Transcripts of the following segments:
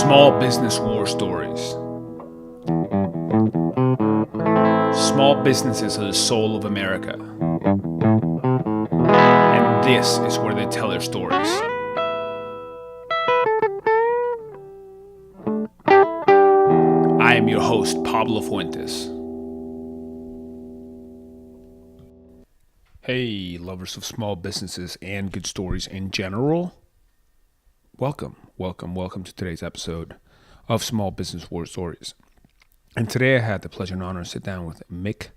Small business war stories. Small businesses are the soul of America. And this is where they tell their stories. I am your host, Pablo Fuentes. Hey, lovers of small businesses and good stories in general. Welcome to today's episode of Small Business War Stories. And today I had the pleasure and honor to sit down with Mick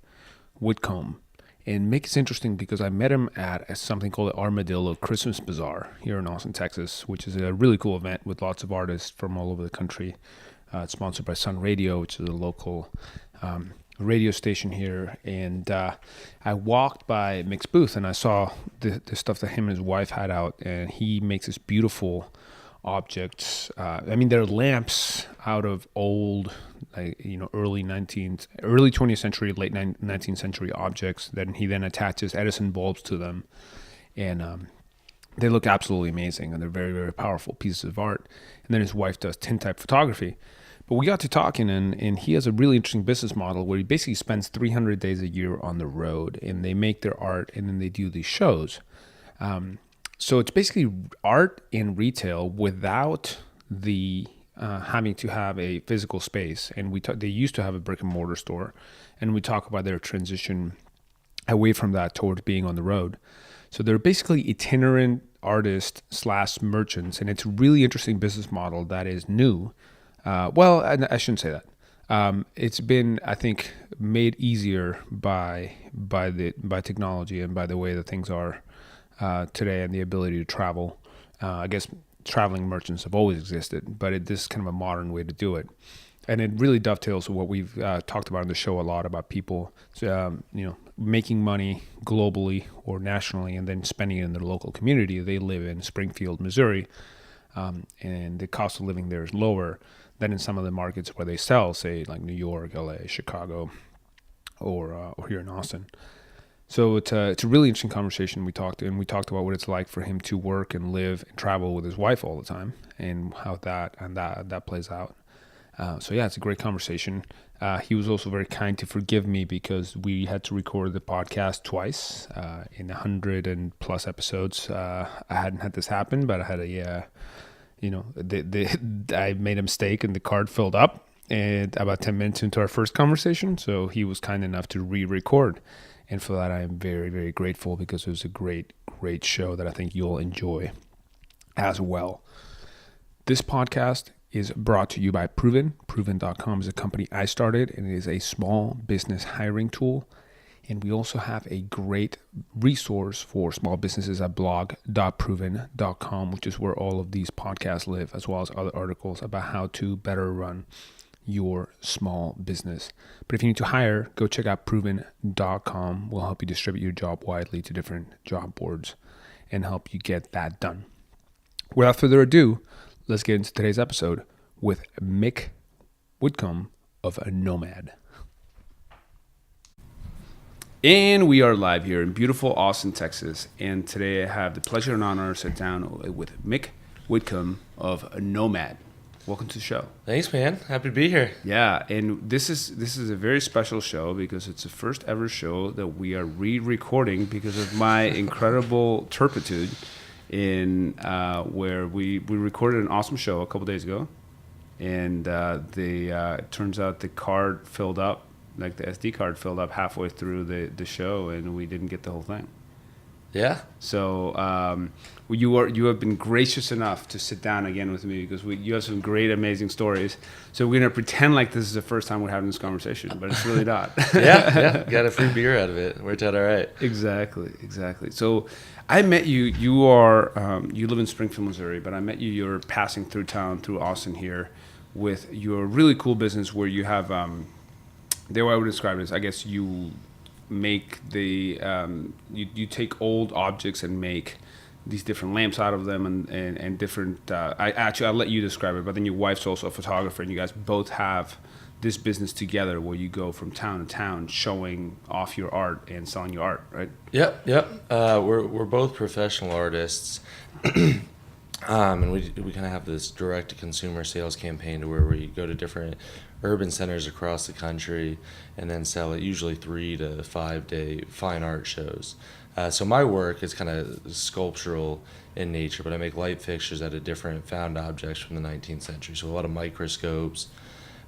Whitcomb. And Mick is interesting because I met him at something called the Armadillo Christmas Bazaar here in Austin, Texas, which is a really cool event with lots of artists from all over the country. It's sponsored by Sun Radio, which is a local radio station here. And I walked by Mick's booth and I saw the stuff that him and his wife had out. And he makes this beautiful objects. They're lamps out of old, early 20th century, late 19th century objects. Then he attaches Edison bulbs to them, and they look absolutely amazing, and they're very, very powerful pieces of art. And then his wife does tintype photography. But we got to talking, and he has a really interesting business model where he basically spends 300 days a year on the road, and they make their art, and then they do these shows. So it's basically art in retail without the having to have a physical space. And they used to have a brick and mortar store, and we talk about their transition away from that towards being on the road. So they're basically itinerant artists / merchants, and it's a really interesting business model that is new. I shouldn't say that. It's been, I think, made easier by technology and by the way that things are today and the ability to travel. I guess traveling merchants have always existed, but this is kind of a modern way to do it. And it really dovetails with what we've talked about on the show a lot about people, making money globally or nationally and then spending it in their local community. They live in Springfield, Missouri, and the cost of living there is lower than in some of the markets where they sell, say like New York, LA, Chicago, or here in Austin. So it's a really interesting conversation. We talked about what it's like for him to work and live and travel with his wife all the time, and how that plays out. It's a great conversation. He was also very kind to forgive me because we had to record the podcast twice in 100 and plus episodes. I hadn't had this happen, but I had I made a mistake and the card filled up, and about 10 minutes into our first conversation. So he was kind enough to re-record. And for that, I am very, very grateful because it was a great, great show that I think you'll enjoy as well. This podcast is brought to you by Proven. Proven.com is a company I started, and it is a small business hiring tool. And we also have a great resource for small businesses at blog.proven.com, which is where all of these podcasts live, as well as other articles about how to better run your small business. But if you need to hire, go check out proven.com. We'll help you distribute your job widely to different job boards and help you get that done. Without further ado, let's get into today's episode with Mick Whitcomb of Nomad. And we are live here in beautiful Austin, Texas. And today I have the pleasure and honor to sit down with Mick Whitcomb of Nomad. Welcome to the show. Thanks, man. Happy to be here. Yeah, and this is a very special show because it's the first ever show that we are re-recording because of my incredible turpitude in where we recorded an awesome show a couple days ago, and it turns out the card filled up, like the SD card filled up halfway through the show, and we didn't get the whole thing. Yeah. So you have been gracious enough to sit down again with me because you have some great, amazing stories. So we're gonna pretend like this is the first time we're having this conversation, but it's really not. Yeah. Got a free beer out of it. Worked out all right. Exactly. So I met you. You are you live in Springfield, Missouri, but I met you. You're passing through town, through Austin here, with your really cool business where you have the way I would describe it is, I guess you make the you take old objects and make these different lamps out of them and different I'll let you describe it, but then your wife's also a photographer and you guys both have this business together where you go from town to town showing off your art and selling your art, right? Yep. We're both professional artists. And we kind of have this direct-to-consumer sales campaign to where we go to different urban centers across the country and then sell at usually 3 to 5 day fine art shows. So my work is kind of sculptural in nature, but I make light fixtures out of different found objects from the 19th century. So a lot of microscopes,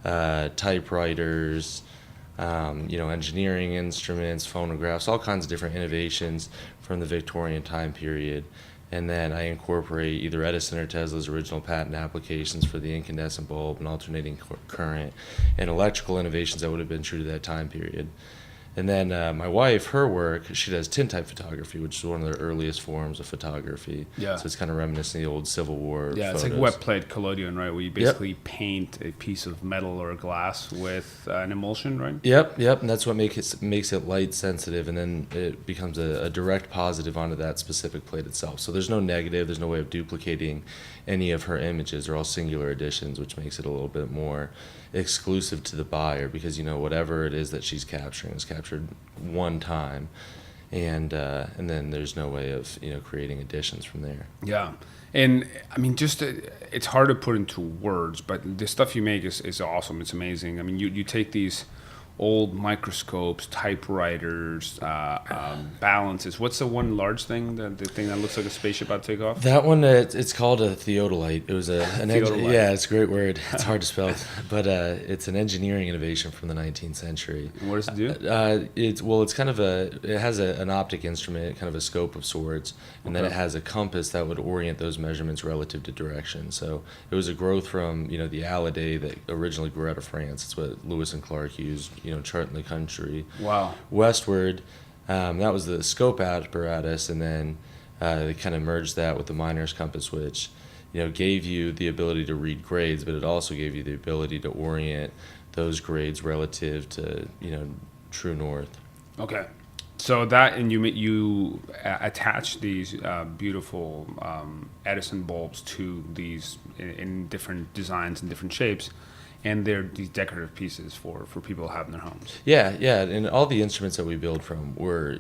typewriters, engineering instruments, phonographs, all kinds of different innovations from the Victorian time period. And then I incorporate either Edison or Tesla's original patent applications for the incandescent bulb and alternating current and electrical innovations that would have been true to that time period. And then my wife, her work, she does tintype photography, which is one of the earliest forms of photography. Yeah. So it's kind of reminiscent of the old Civil War Yeah, photos. it's like wet plate collodion, right? Where you basically paint a piece of metal or glass with an emulsion, right? Yep, and that's what makes it light sensitive, and then it becomes a direct positive onto that specific plate itself. So there's no negative, there's no way of duplicating any of her images. They're all singular editions, which makes it a little bit more exclusive to the buyer, because whatever it is that she's capturing is captured one time, and then there's no way of creating additions from there. Yeah. And I mean, just it's hard to put into words, but the stuff you make is awesome. It's amazing. I mean, you take these old microscopes, typewriters, balances. What's the one large thing, the thing that looks like a spaceship about to take off? That one, it's called a theodolite. It was Theodolite. Yeah, it's a great word. It's hard to spell, but it's an engineering innovation from the 19th century. And what does it do? It's kind of it has an optic instrument, kind of a scope of sorts, and then it has a compass that would orient those measurements relative to direction. So it was a growth from the Alliday that originally grew out of France. It's what Lewis and Clark used, charting the country. Wow. Westward. That was the scope apparatus, and then they kind of merged that with the miner's compass, which gave you the ability to read grades, but it also gave you the ability to orient those grades relative to true north. Okay. So that, and you attach these beautiful Edison bulbs to these in different designs and different shapes, and they're these decorative pieces for people to have in their homes. Yeah, and all the instruments that we build from were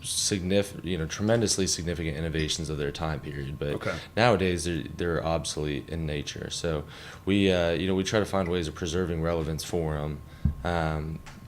tremendously significant innovations of their time period. But nowadays they're obsolete in nature. So we try to find ways of preserving relevance for them.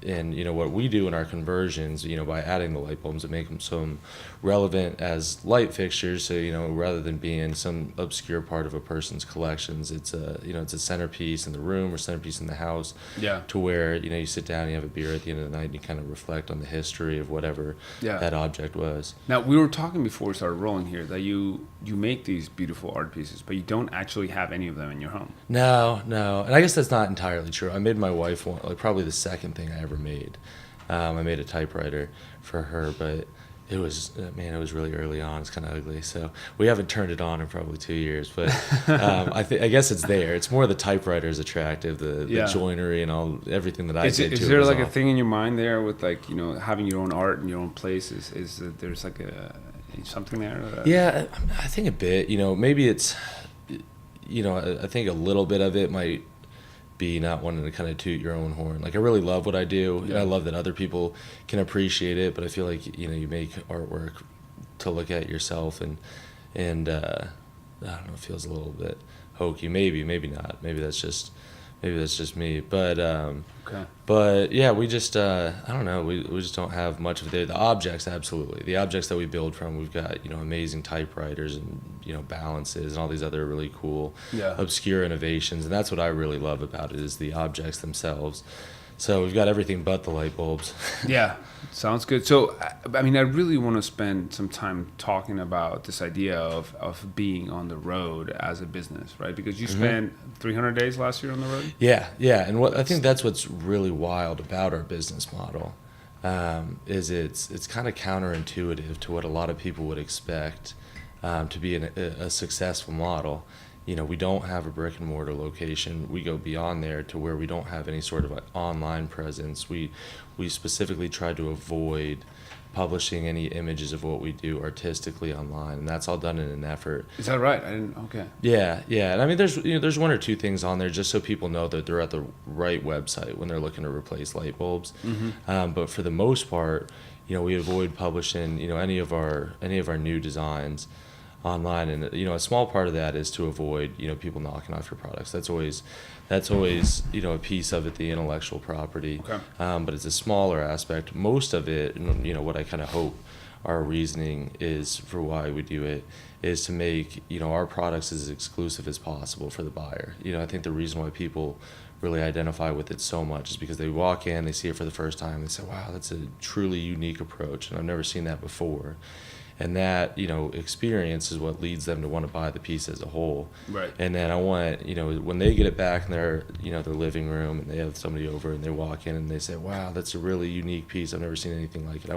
And what we do in our conversions, by adding the light bulbs, to make them some relevant as light fixtures. So rather than being some obscure part of a person's collections, it's a centerpiece in the room or centerpiece in the house. Yeah. To where you sit down and you have a beer at the end of the night and you kind of reflect on the history of whatever that object was. Now, we were talking before we started rolling here that you make these beautiful art pieces, but you don't actually have any of them in your home. No, and I guess that's not entirely true. I made my wife one, probably the second thing I ever made. I made a typewriter for her, but it was really early on. It's kind of ugly, so we haven't turned it on in probably 2 years. But I guess it's there. It's more the typewriter is attractive, the joinery and everything that I did. Is there like a thing in your mind there with having your own art in your own place? Is that there's like something there? Yeah, I think a bit. Maybe it's I think a little bit of it might be not wanting to kind of toot your own horn. Like, I really love what I do, and I love that other people can appreciate it, but I feel like you make artwork to look at yourself, and I don't know, it feels a little bit hokey. Maybe not. Maybe that's just me. But yeah, we just I don't know. We just don't have much of it. The objects, absolutely. The objects that we build from, we've got amazing typewriters and balances and all these other really cool obscure innovations, and that's what I really love about it, is the objects themselves. So we've got everything but the light bulbs. Yeah, sounds good. So, I mean, I really want to spend some time talking about this idea of being on the road as a business, right? Because you spent 300 days last year on the road? Yeah. And I think that's what's really wild about our business model, is it's kind of counterintuitive to what a lot of people would expect to be a successful model. We don't have a brick and mortar location. We go beyond there to where we don't have any sort of online presence. We specifically try to avoid publishing any images of what we do artistically online, and that's all done in an effort. Is that right? I didn't. Okay. Yeah. And I mean, there's one or two things on there just so people know that they're at the right website when they're looking to replace light bulbs. But for the most part, we avoid publishing any of our new designs online. And a small part of that is to avoid people knocking off your products. That's always a piece of it, the intellectual property. Okay. But it's a smaller aspect. Most of it, what I kind of hope our reasoning is for why we do it is to make our products as exclusive as possible for the buyer. I think the reason why people really identify with it so much is because they walk in, they see it for the first time, they say, wow, that's a truly unique approach, and I've never seen that before. And that experience is what leads them to want to buy the piece as a whole. Right. And then I want when they get it back in their their living room and they have somebody over and they walk in and they say, wow, that's a really unique piece, I've never seen anything like it. I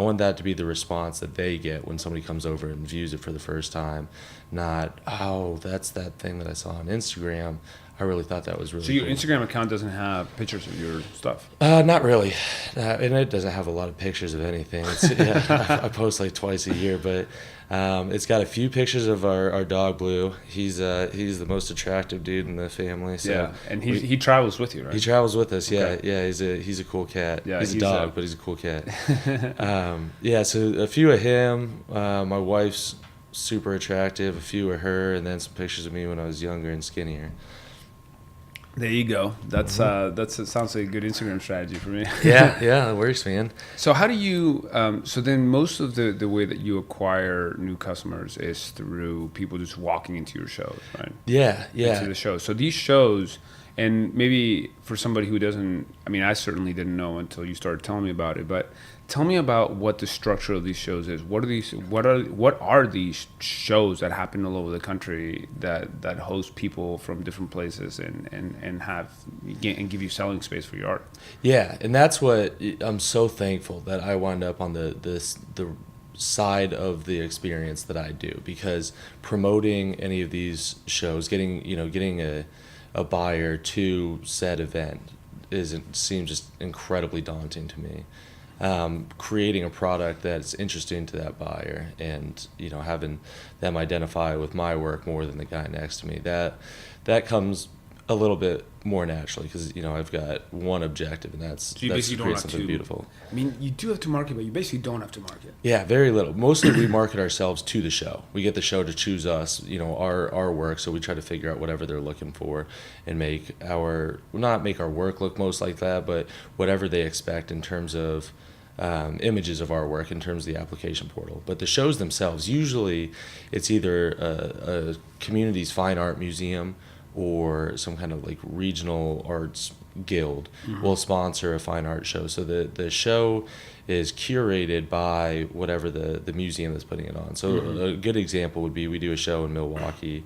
want that to be the response that they get when somebody comes over and views it for the first time, not, oh, that's that thing that I saw on Instagram. I really thought that was really So your cool. Instagram account doesn't have pictures of your stuff? Not really. And it doesn't have a lot of pictures of anything. I post like twice a year, but it's got a few pictures of our dog Blue. He's the most attractive dude in the family. So yeah, and he travels with you, right? He travels with us. Yeah, Okay. yeah. He's a cool cat. Yeah, he's a dog, but he's a cool cat. So a few of him. My wife's super attractive. A few of her, and then some pictures of me when I was younger and skinnier. There you go. That sounds like a good Instagram strategy for me. Yeah, it works, man. So how do you? So then most of the way that you acquire new customers is through people just walking into your shows, right? Yeah. Into the shows. So these shows, and maybe for somebody who doesn't, I mean, I certainly didn't know until you started telling me about it. But tell me about what the structure of these shows is. What are these shows that happen all over the country that host people from different places and give you selling space for your art? Yeah, and that's what I'm so thankful that I wound up on the side of the experience that I do, because promoting any of these shows, getting a buyer to said event seems just incredibly daunting to me. Creating a product that's interesting to that buyer and having them identify with my work more than the guy next to me, that comes a little bit more naturally, because I've got one objective, and that's to create something beautiful. I mean, you do have to market, but you basically don't have to market. Yeah, very little. Mostly we market ourselves to the show. We get the show to choose us, our work. So we try to figure out whatever they're looking for and not make our work look most like that, but whatever they expect in terms of images of our work, in terms of the application portal. But the shows themselves, usually it's either a community's fine art museum or some kind of like regional arts guild will sponsor a fine art show. So the show is curated by whatever the museum that's putting it on. So a good example would be, we do a show in Milwaukee.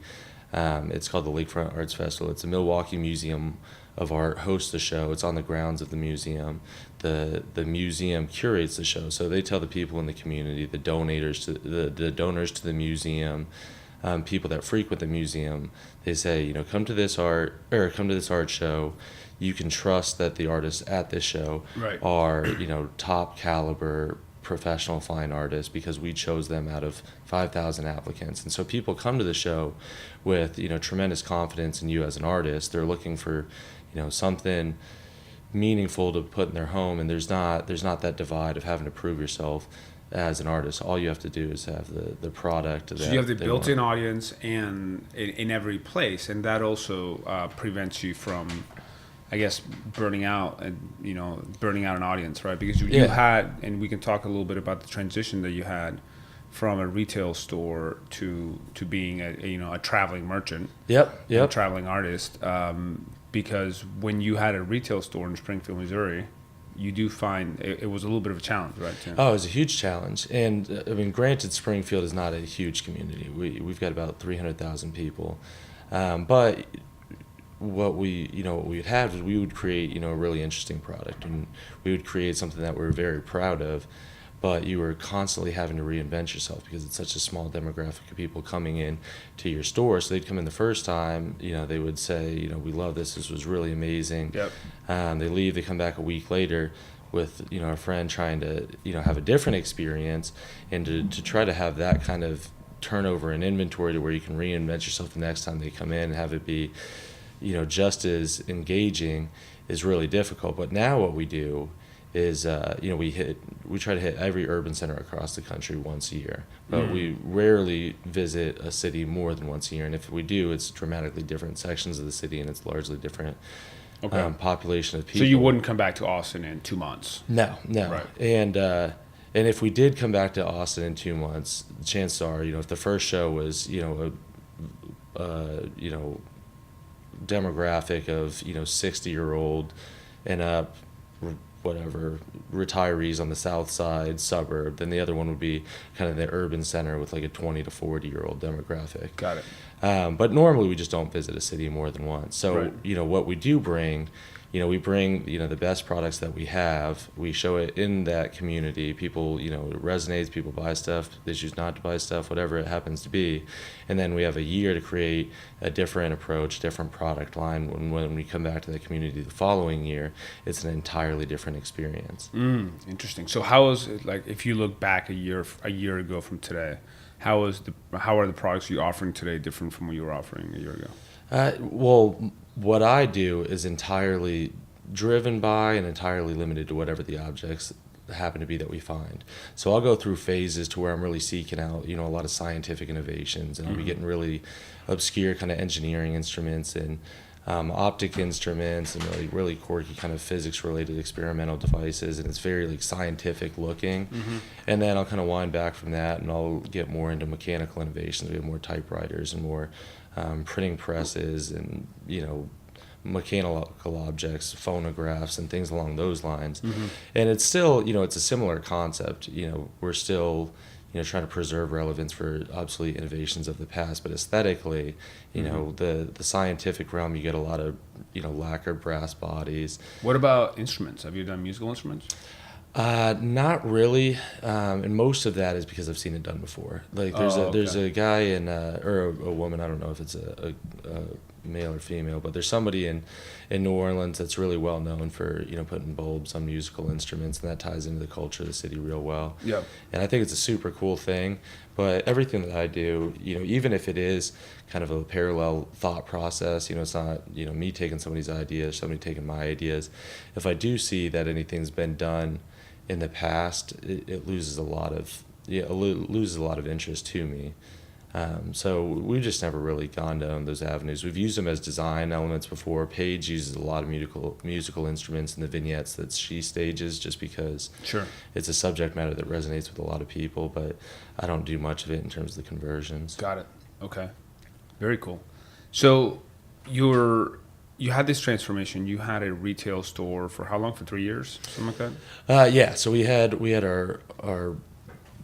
It's called the Lakefront Arts Festival. It's a Milwaukee Museum of Art hosts the show. It's on the grounds of the museum. The museum curates the show. So they tell the people in the community, the donors to the museum, people that frequent the museum, they say, come to this art show. You can trust that the artists at this show are, top caliber professional fine artists, because we chose them out of 5,000 applicants. And so people come to the show with, tremendous confidence in you as an artist. They're looking for, something meaningful to put in their home, and there's not that divide of having to prove yourself as an artist. All you have to do is have the product. So you have the built-in audience and in every place, and that also prevents you from, I guess, burning out an audience, right? Because you had, and we can talk a little bit about the transition that you had from a retail store to being a traveling merchant. A traveling artist. Because when you had a retail store in Springfield, Missouri, you do find it was a little bit of a challenge, right? Tim? Oh, it was a huge challenge. And I mean, granted, Springfield is not a huge community. We've got about 300,000 people. But what we'd have is we would create, a really interesting product, and we would create something that we're very proud of. But you were constantly having to reinvent yourself, because it's such a small demographic of people coming in to your store. So they'd come in the first time, they would say, we love this. This was really amazing. Yep. They leave. They come back a week later with, a friend trying to, have a different experience, and to try to have that kind of turnover in inventory to where you can reinvent yourself the next time they come in and have it be, just as engaging is really difficult. But now what we do is we try to hit every urban center across the country once a year, but we rarely visit a city more than once a year, and if we do, it's dramatically different sections of the city, and it's largely different population of people. So you wouldn't come back to Austin in 2 months? No. Right. And if we did come back to Austin in 2 months, chances are, if the first show was, demographic of, 60-year-old and up, whatever, retirees on the south side suburb, then the other one would be kind of the urban center with like a 20 to 40-year-old demographic. Got it. But normally we just don't visit a city more than once. So, right. What we do bring, we bring, the best products that we have. We show it in that community. People, it resonates. People buy stuff. They choose not to buy stuff, whatever it happens to be. And then we have a year to create a different approach, different product line. When we come back to the community the following year, it's an entirely different experience. Interesting. So how is it, like, if you look back a year ago from today, how are the products you're offering today different from what you were offering a year ago? Well, what I do is entirely driven by and entirely limited to whatever the objects happen to be that we find. So I'll go through phases to where I'm really seeking out, a lot of scientific innovations, and I'll be getting really obscure kind of engineering instruments and optic instruments and really quirky kind of physics related experimental devices, and it's very like scientific looking. And then I'll kind of wind back from that and I'll get more into mechanical innovations. We have more typewriters and more printing presses and mechanical objects, phonographs and things along those lines. And it's still it's a similar concept. We're still trying to preserve relevance for obsolete innovations of the past, but aesthetically, the scientific realm, you get a lot of lacquered brass bodies. What about instruments? Have you done musical instruments? Not really, and most of that is because I've seen it done before. Like there's a guy or a woman, I don't know if it's a male or female, but there's somebody in New Orleans that's really well known for putting bulbs on musical instruments, and that ties into the culture of the city real well. Yeah. And I think it's a super cool thing. But everything that I do, even if it is kind of a parallel thought process, it's not me taking somebody's ideas, somebody taking my ideas. If I do see that anything's been done in the past, it loses a lot of interest to me. So we've just never really gone down those avenues. We've used them as design elements before. Paige uses a lot of musical instruments in the vignettes that she stages, just because it's a subject matter that resonates with a lot of people, but I don't do much of it in terms of the conversions. Got it. Okay. Very cool. So you had this transformation. You had a retail store for how long? For 3 years? Something like that? Yeah. So we had our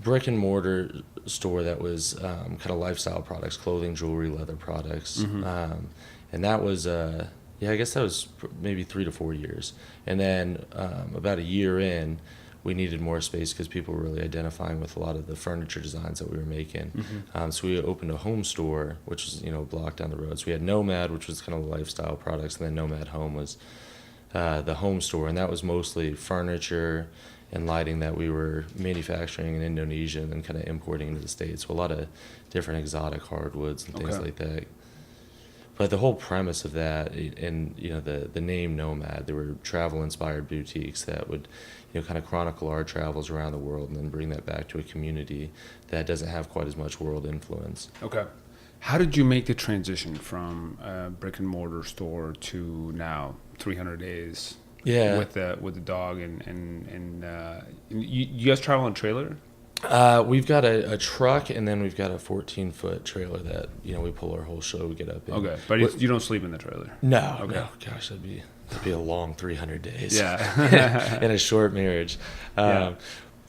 brick and mortar store that was kind of lifestyle products, clothing, jewelry, leather products. And that was, I guess that was maybe 3 to 4 years. And then about a year in, we needed more space because people were really identifying with a lot of the furniture designs that we were making. So we opened a home store, which was, a block down the road. So we had Nomad, which was kind of lifestyle products, and then Nomad Home was the home store. And that was mostly furniture and lighting that we were manufacturing in Indonesia and then kind of importing into the States. So a lot of different exotic hardwoods and things like that. But the whole premise of that, and the name Nomad, there were travel-inspired boutiques that would, kind of chronicle our travels around the world and then bring that back to a community that doesn't have quite as much world influence. Okay. How did you make the transition from a brick and mortar store to now 300 days? Yeah. With the dog and you guys travel on a trailer? We've got a truck, and then we've got a 14-foot trailer that we pull our whole show to get up in. Okay, but you don't sleep in the trailer? No. Okay. No. Gosh, that'd be a long 300 days. Yeah. In a short marriage. But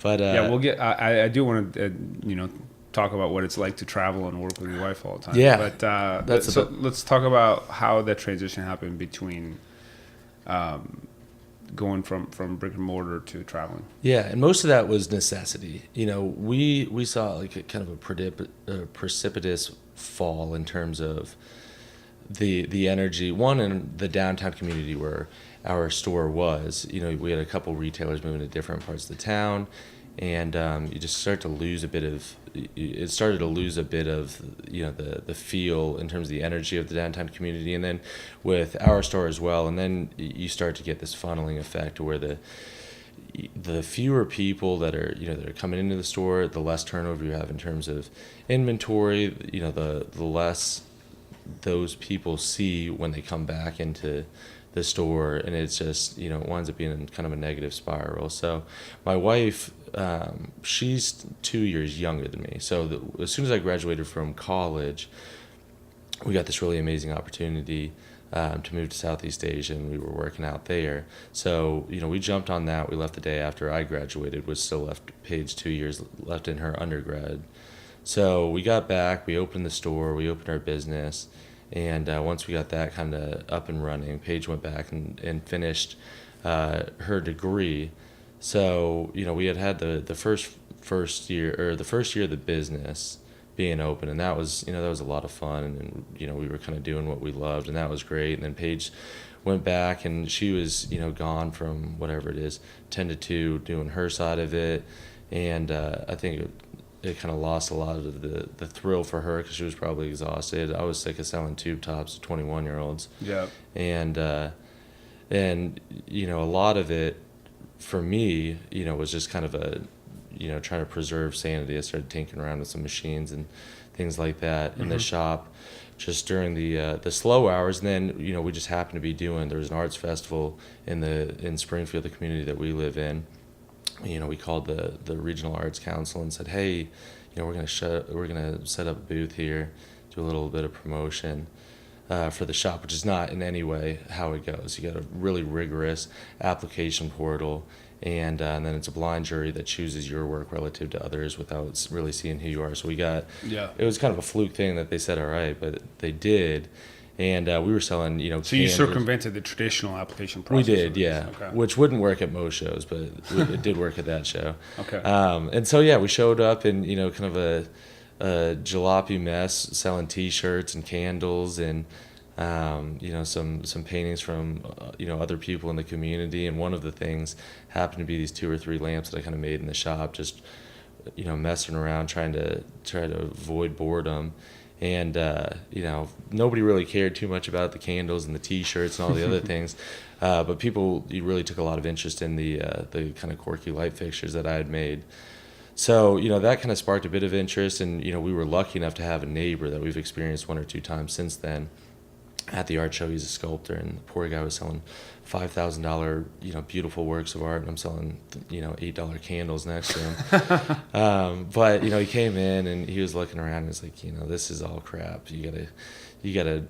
we'll get. I do want to talk about what it's like to travel and work with your wife all the time. Yeah. But let's talk about how that transition happened between going from brick and mortar to traveling. Yeah, and most of that was necessity. We saw like a kind of a precipitous fall in terms of the energy. One, in the downtown community where our store was, we had a couple retailers moving to different parts of the town, and you just start to lose a bit of. It started to lose a bit of the feel in terms of the energy of the downtown community, and then with our store as well, and then you start to get this funneling effect where the fewer people that are that are coming into the store, the less turnover you have in terms of inventory. The less those people see when they come back into the store, and it's just it winds up being in kind of a negative spiral. So my wife, she's 2 years younger than me. So as soon as I graduated from college, we got this really amazing opportunity to move to Southeast Asia, and we were working out there. So we jumped on that. We left the day after I graduated, was still left Paige 2 years left in her undergrad. So we got back, we opened the store, we opened our business, and once we got that kind of up and running, Paige went back and finished her degree. So we had the first year, or the first year of the business being open, and that was that was a lot of fun, and we were kind of doing what we loved, and that was great. And then Paige went back, and she was gone from whatever it is 10 to 2 doing her side of it, and I think it kind of lost a lot of the thrill for her, because she was probably exhausted. I was sick of selling tube tops to 21-year-olds. Yeah. And a lot of it for me, was just kind of a, trying to preserve sanity. I started tinkering around with some machines and things like that in the shop just during the slow hours. And then, we just happened to be there was an arts festival in Springfield, the community that we live in. We called the regional arts council and said, hey, we're gonna set up a booth here, do a little bit of promotion for the shop, which is not in any way how it goes. You got a really rigorous application portal, and then it's a blind jury that chooses your work relative to others without really seeing who you are. So it was kind of a fluke thing that they said, all right, but they did. And we were selling, So you circumvented the traditional application process? We did, yeah. Okay. Which wouldn't work at most shows, but it did work at that show. Okay. And so, we showed up in, kind of a jalopy mess, selling T-shirts and candles and, some paintings from, other people in the community. And one of the things happened to be these 2 or 3 lamps that I kind of made in the shop, just, messing around, trying to avoid boredom. And nobody really cared too much about the candles and the T-shirts and all the other things, but people really took a lot of interest in the kind of quirky light fixtures that I had made. So that kind of sparked a bit of interest, and we were lucky enough to have a neighbor that we've experienced 1 or 2 times since then at the art show. He's a sculptor, and the poor guy was selling $5,000 beautiful works of art, and I'm selling $8 candles next to him. But he came in and he was looking around and he's like, this is all crap. You gotta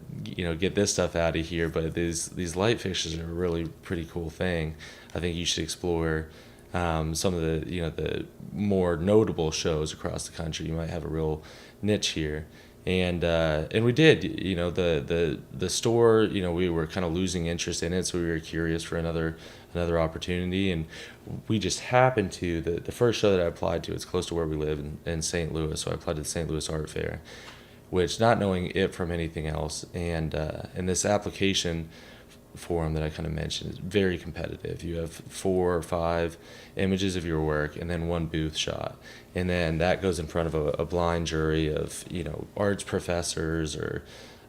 get this stuff out of here. But these light fixtures are a really pretty cool thing. I think you should explore some of the more notable shows across the country. You might have a real niche here. And we did, the store, we were kind of losing interest in it, so we were curious for another opportunity, and we just happened to, the first show that I applied to, it's close to where we live in St. Louis, so I applied to the St. Louis Art Fair, which, not knowing it from anything else, and this application forum that I kind of mentioned is very competitive. You have 4 or 5 images of your work and then 1 booth shot, and then that goes in front of a blind jury of arts professors or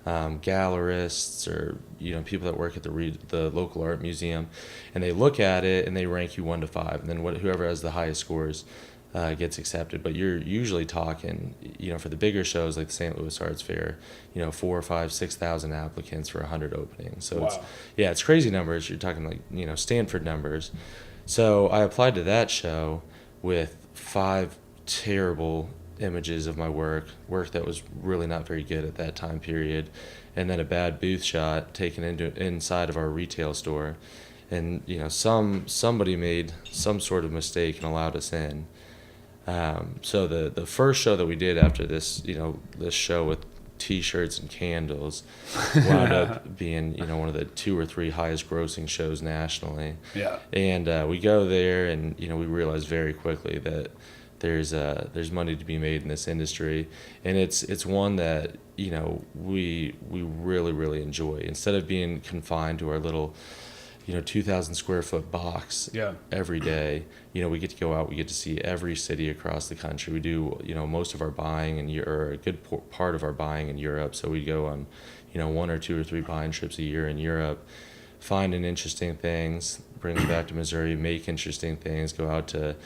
gallerists or people that work at the local art museum, and they look at it and they rank you 1 to 5, and then whoever has the highest scores gets accepted. But you're usually talking, for the bigger shows like the St. Louis Arts Fair, 4 or 5, 6,000 applicants for 100 openings. So wow. It's crazy numbers. You're talking like Stanford numbers. So I applied to that show with 5 terrible images of my work that was really not very good at that time period, and then a bad booth shot taken inside of our retail store, and somebody made some sort of mistake and allowed us in. So the first show that we did after this, this show with T-shirts and candles, wound up being one of the 2 or 3 highest grossing shows nationally. Yeah. And we go there, and we realize very quickly that there's money to be made in this industry, and it's one that we really, really enjoy. Instead of being confined to our little 2,000 square foot box every day, we get to go out, we get to see every city across the country. We do most of our buying or a good part of our buying in Europe, so we go on 1 or 2 or 3 buying trips a year in Europe, finding interesting things, bring them back to Missouri, make interesting things, go out to,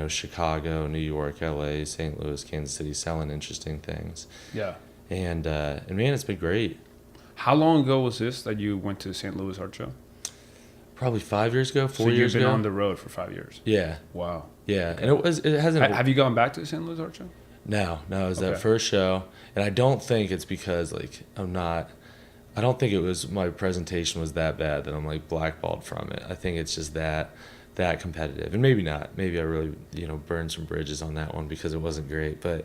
Chicago, New York, LA, St. Louis, Kansas City, selling interesting things. Yeah. And man, it's been great. How long ago was this that you went to the St. Louis Art Show? Probably 5 years ago, 4 So years you've been ago. on the road for 5 years. Yeah. Wow. Yeah. And it hasn't. Have you gone back to the St. Louis Art Show? No, it was that Okay. first show. And I don't think it's because I don't think it was my presentation was that bad that I'm like blackballed from it. I think it's just that competitive. And maybe not. Maybe I really, burned some bridges on that one because it wasn't great. But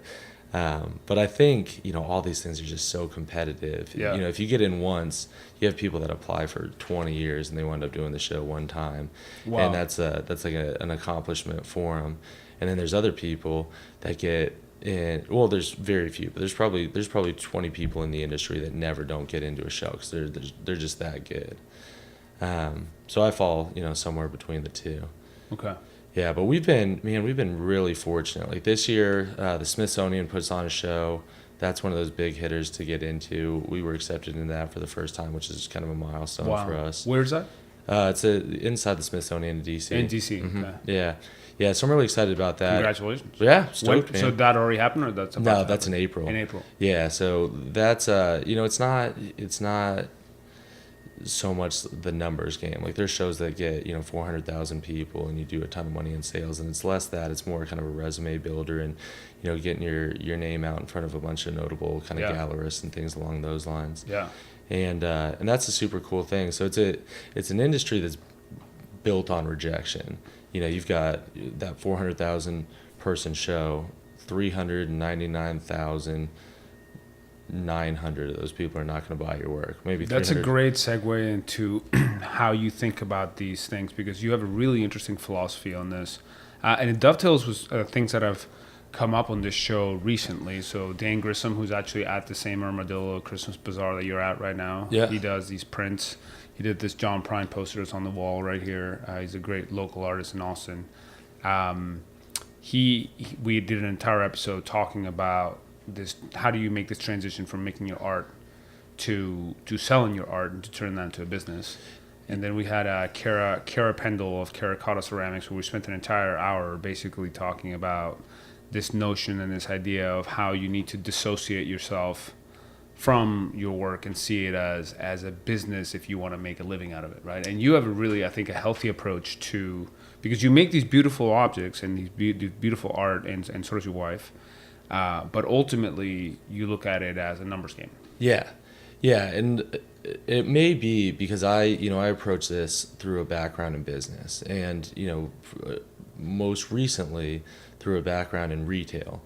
I think, all these things are just so competitive. Yeah. If you get in once, you have people that apply for 20 years and they wind up doing the show one time. Wow. And that's like an accomplishment for them. And then there's other people that get in. Well, there's very few, but there's probably 20 people in the industry that never don't get into a show because they're just that good. So I fall, somewhere between the two. Okay. Yeah, but we've been really fortunate. Like this year, the Smithsonian puts on a show. That's one of those big hitters to get into. We were accepted into that for the first time, which is kind of a milestone for us. Where's that? It's inside the Smithsonian in D.C. In D.C. Mm-hmm. Okay. Yeah. So I'm really excited about that. Congratulations. Yeah, stoked, man. So that already happened, or that's about No, to that's happen? in April. In April. Yeah, so that's it's not so much the numbers game. Like there's shows that get 400,000 people and you do a ton of money in sales, and it's less that. It's more kind of a resume builder and getting your name out in front of a bunch of notable kind of gallerists and things along those lines. Yeah. And that's a super cool thing. So it's an industry that's built on rejection. You've got that 400,000 person show, 399,900 of those people are not going to buy your work. Maybe That's a 300. great segue into how you think about these things, because you have a really interesting philosophy on this. And it dovetails with things that have come up on this show recently. So Dan Grissom, who's actually at the same Armadillo Christmas Bazaar that you're at right now, he does these prints. He did this John Prine poster that's on the wall right here. He's a great local artist in Austin. We did an entire episode talking about this. How do you make this transition from making your art to selling your art and to turn that into a business? And then we had Kara Pendle of Carracata Ceramics, where we spent an entire hour basically talking about this notion and this idea of how you need to dissociate yourself from your work and see it as a business if you want to make a living out of it, right? And you have a really, I think, a healthy approach to, because you make these beautiful objects and these beautiful art, and so does your wife, but ultimately you look at it as a numbers game. Yeah, and it may be because I approach this through a background in business, and most recently through a background in retail.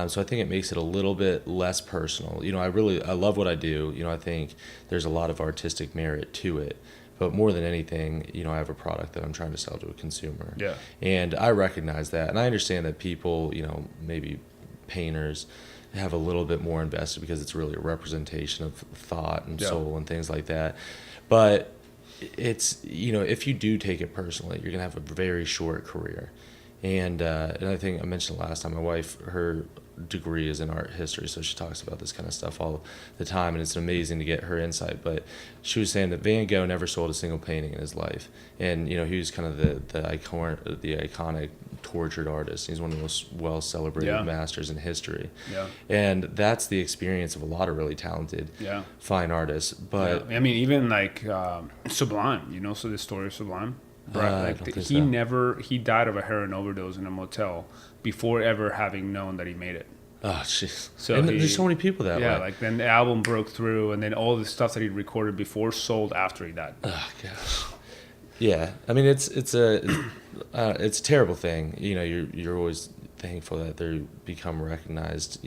So I think it makes it a little bit less personal. I love what I do. I think there's a lot of artistic merit to it. But more than anything, I have a product that I'm trying to sell to a consumer. Yeah. And I recognize that. And I understand that people, maybe painters, have a little bit more invested because it's really a representation of thought and soul and things like that. But it's, if you do take it personally, you're going to have a very short career. And I think I mentioned last time, my wife, her degree is in art history, so she talks about this kind of stuff all the time, and it's amazing to get her insight. But she was saying that Van Gogh never sold a single painting in his life, and he was kind of the iconic tortured artist. He's one of the most well celebrated masters in history. Yeah. And that's the experience of a lot of really talented fine artists. But I mean, even like Sublime, so the story of Sublime. Right, he died of a heroin overdose in a motel before ever having known that he made it. Oh, jeez. So there's so many people that way. Yeah, like then the album broke through, and then all the stuff that he recorded before sold after he died. Oh gosh. Yeah, I mean it's a terrible thing. You're always thankful that they become recognized.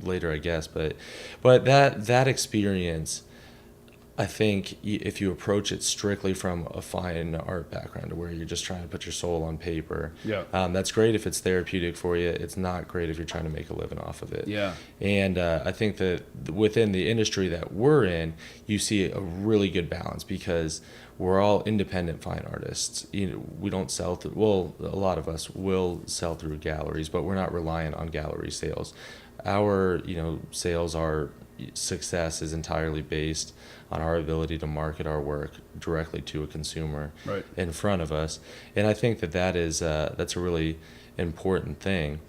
Later, I guess, but that experience, I think if you approach it strictly from a fine art background, where you're just trying to put your soul on paper, that's great if it's therapeutic for you. It's not great if you're trying to make a living off of it. Yeah. And I think that within the industry that we're in, you see a really good balance because we're all independent fine artists. We don't sell through. Well, a lot of us will sell through galleries, but we're not reliant on gallery sales. Our sales are success is entirely based on our ability to market our work directly to a consumer in front of us. And I think that's a really important thing.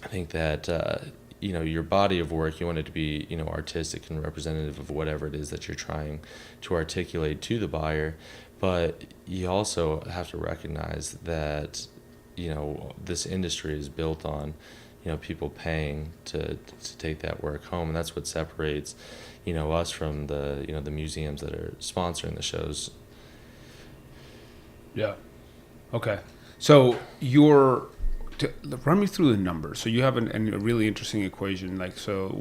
I think that your body of work, you want it to be artistic and representative of whatever it is that you're trying to articulate to the buyer, but you also have to recognize that this industry is built on people paying to take that work home, and that's what separates us from the museums that are sponsoring the shows. Yeah. Okay. So run me through the numbers. So you have a really interesting equation. Like, so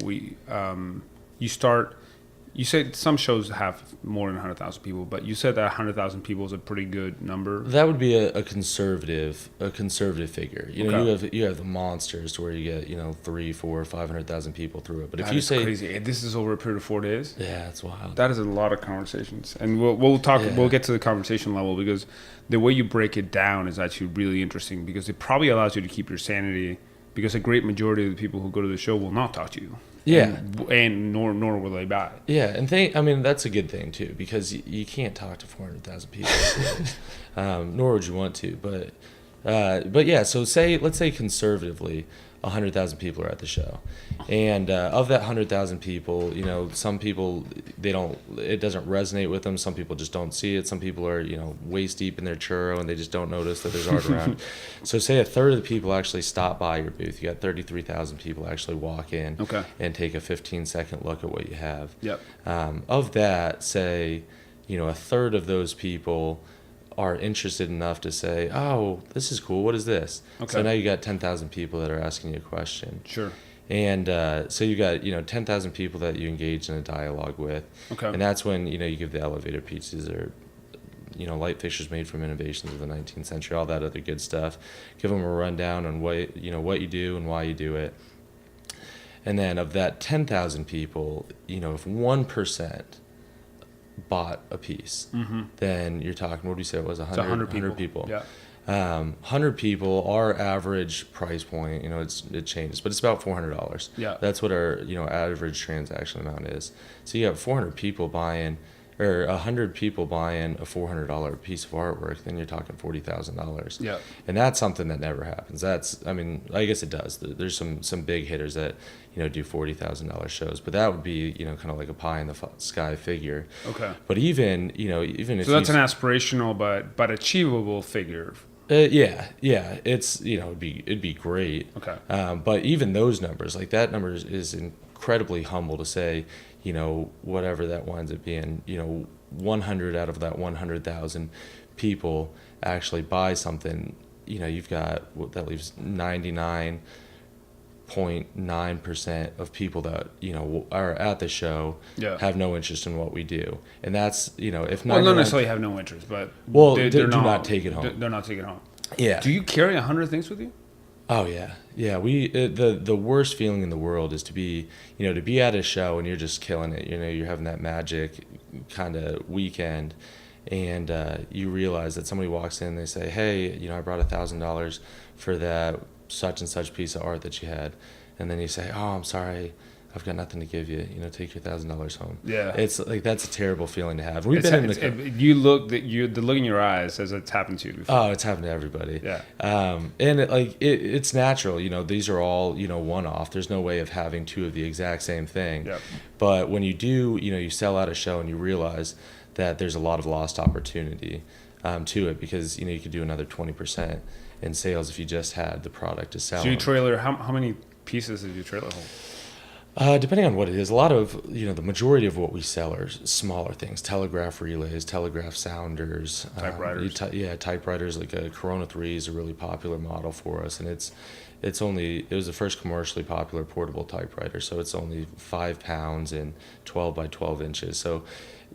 you said some shows have more than 100,000 people, but you said that 100,000 people is a pretty good number. That would be a conservative figure. Okay. You have the monsters to where you get 300, 400, 500,000 people through it. But That if you is say crazy, and this is over a period of 4 days. Yeah, it's wild. That is a lot of conversations, and we'll talk. Yeah. We'll get to the conversation level, because the way you break it down is actually really interesting, because it probably allows you to keep your sanity, because a great majority of the people who go to the show will not talk to you. Yeah, and nor will they buy. Yeah, and that's a good thing too, because you can't talk to 400,000 people, nor would you want to. But yeah. So let's say conservatively, 100,000 people are at the show, and of that 100,000 people, some people it doesn't resonate with them. Some people just don't see it. Some people are waist deep in their churro and they just don't notice that there's art around. So say a third of the people actually stop by your booth. You got 33,000 people actually walk in and take a 15-second look at what you have. Yep. Of that, say a third of those people are interested enough to say, oh, this is cool, what is this? Okay. So now you got 10,000 people that are asking you a question. Sure. And so you got 10,000 people that you engage in a dialogue with. Okay. And that's when you give the elevator pieces, or light fixtures made from innovations of the 19th century, all that other good stuff. Give them a rundown on what you do and why you do it. And then of that 10,000 people, if 1% bought a piece, then you're talking, what do you say it was, 100 people. Yeah. 100 people, our average price point, it changes, but it's about $400. Yeah. That's what our average transaction amount is. So you have 400 people buying, or 100 people buying a $400 piece of artwork, then you're talking $40,000. Yeah. And that's something that never happens. I guess it does. There's some big hitters that do $40,000 shows, but that would be kind of like a pie in the sky figure. Okay. But even if so, that's an aspirational but achievable figure. Yeah, it's it'd be great. Okay. But even those numbers, like that number is incredibly humble to say. Whatever that winds up being, 100 out of that 100,000 people actually buy something, you've got, that leaves 99.9% of people that, are at the show have no interest in what we do. And that's, if not. Well, not necessarily have no interest, but. Well, they're not take it home. They're not taking it home. Yeah. Do you carry 100 things with you? Oh yeah. The worst feeling in the world is to be at a show and you're just killing it. You're having that magic kind of weekend, and you realize that somebody walks in and they say, hey, I brought $1,000 for that such and such piece of art that you had, and then you say, oh, I'm sorry, I've got nothing to give you. Take your $1,000 home. Yeah, it's like that's a terrible feeling to have. We've been in the look in your eyes as it's happened to you before. Oh, it's happened to everybody. Yeah, and it's natural. These are all one off. There's no way of having two of the exact same thing. Yep. But when you do, you sell out a show and you realize that there's a lot of lost opportunity to it, because you could do another 20% in sales if you just had the product to sell. So you trailer, how many pieces did you trailer hold? Depending on what it is, a lot of, the majority of what we sell are smaller things: telegraph relays, telegraph sounders, typewriters. Typewriters. Like a Corona 3 is a really popular model for us, and it was the first commercially popular portable typewriter, so it's only 5 pounds and 12 by 12 inches. So,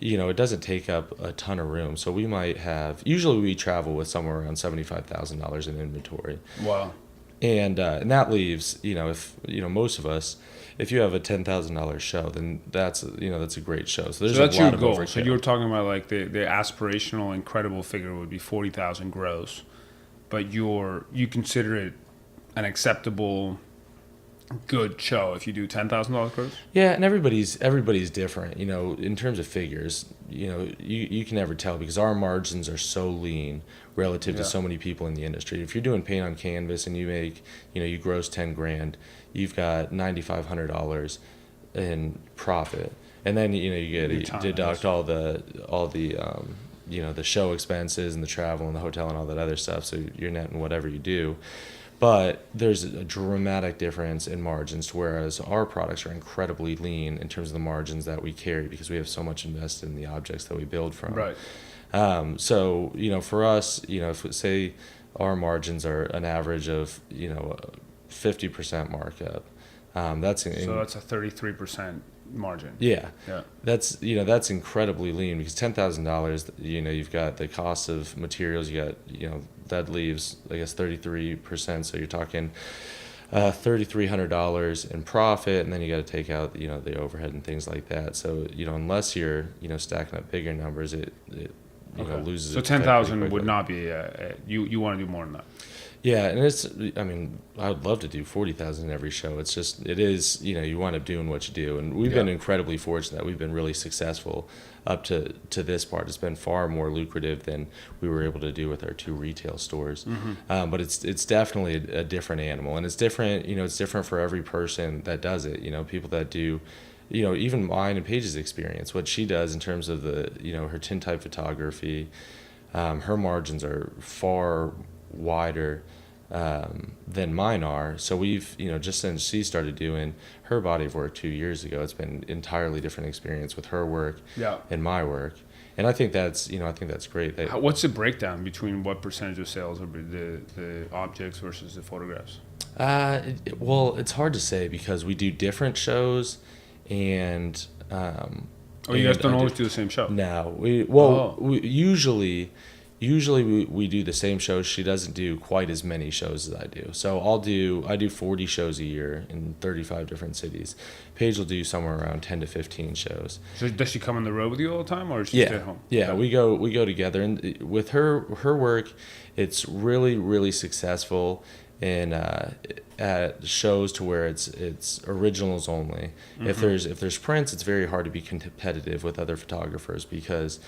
it doesn't take up a ton of room. So we might have, usually we travel with somewhere around $75,000 in inventory. Wow. And that leaves, if most of us, if you have a $10,000 show, then that's a great show. So that's a lot of goal. So you were talking about like the aspirational incredible figure would be 40,000 gross, but you consider it an acceptable good show if you do $10,000 gross? Yeah, and everybody's different. You know, in terms of figures, you know, you can never tell because our margins are so lean relative to so many people in the industry. If you're doing paint on canvas and you make, you know, you gross 10 grand, you've got $9,500 in profit, and then you know you get deduct all the you know, the show expenses and the travel and the hotel and all that other stuff. So you're netting whatever you do. But there's a dramatic difference in margins, whereas our products are incredibly lean in terms of the margins that we carry because we have so much invested in the objects that we build from. Right. So, you know, for us, you know, if say our margins are an average of, you know, 50% markup, that's a 33% margin. Yeah. Yeah. That's, you know, that's incredibly lean because $10,000, you know, you've got the cost of materials, you got, you know, that leaves, I guess, 33%. So you're talking $3,300 in profit, and then you got to take out, you know, the overhead and things like that. So, you know, unless you're, you know, stacking up bigger numbers, it you know, loses. So 10,000 would not be you want to do more than that. Yeah, and it's, I mean, I would love to do 40,000 in every show. It's just, it is, you know, you wind up doing what you do. And we've been incredibly fortunate that we've been really successful up to this part. It's been far more lucrative than we were able to do with our 2 retail stores. But it's definitely a different animal. And it's different, you know, it's different for every person that does it. You know, people that do, you know, even mine and Paige's experience, what she does in terms of the, you know, her tintype photography, her margins are far wider than mine are. So we've, you know, just since she started doing her body of work 2 years ago, it's been entirely different experience with her work and my work. And I think that's, you know, I think that's great. What's the breakdown between what percentage of sales are the objects versus the photographs? Well, it's hard to say because we do different shows and you guys don't always do the same show? No. We usually we do the same shows. She doesn't do quite as many shows as I do. So I do 40 shows a year in 35 different cities. Paige will do somewhere around 10 to 15 shows. So does she come on the road with you all the time, or does she stay at home? Yeah, we go together, and with her work, it's really successful in at shows to where it's originals only. If there's prints, it's very hard to be competitive with other photographers because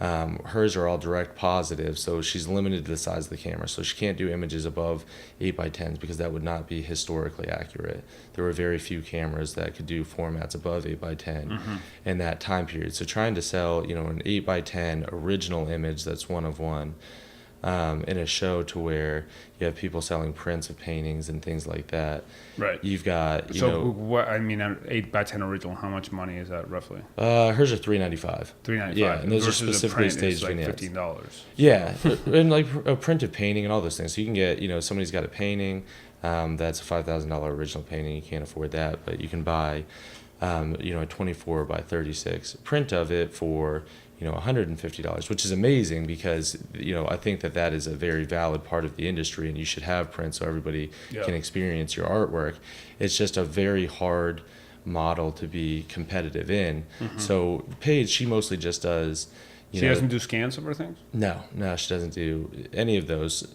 hers are all direct positives, so she's limited to the size of the camera, so she can't do images above 8x10s because that would not be historically accurate. There were very few cameras that could do formats above 8x10 in that time period. So trying to sell, you know, an 8x10 original image that's one of one in a show to where you have people selling prints of paintings and things like that. Right. You've got, you so know, what I mean, an 8x10 original. How much money is that roughly? Hers are $395. $395. Yeah, and those are versus specifically staged like vignettes. $15. Yeah, and like a printed painting and all those things. So you can get, you know, somebody's got a painting that's a $5,000 original painting. You can't afford that, but you can buy, you know, a 24 by 36 print of it for, you know, $150, which is amazing because, you know, I think that is a very valid part of the industry and you should have print so everybody can experience your artwork. It's just a very hard model to be competitive in. So Paige, she mostly just does, She doesn't do scans of her things? No, she doesn't do any of those.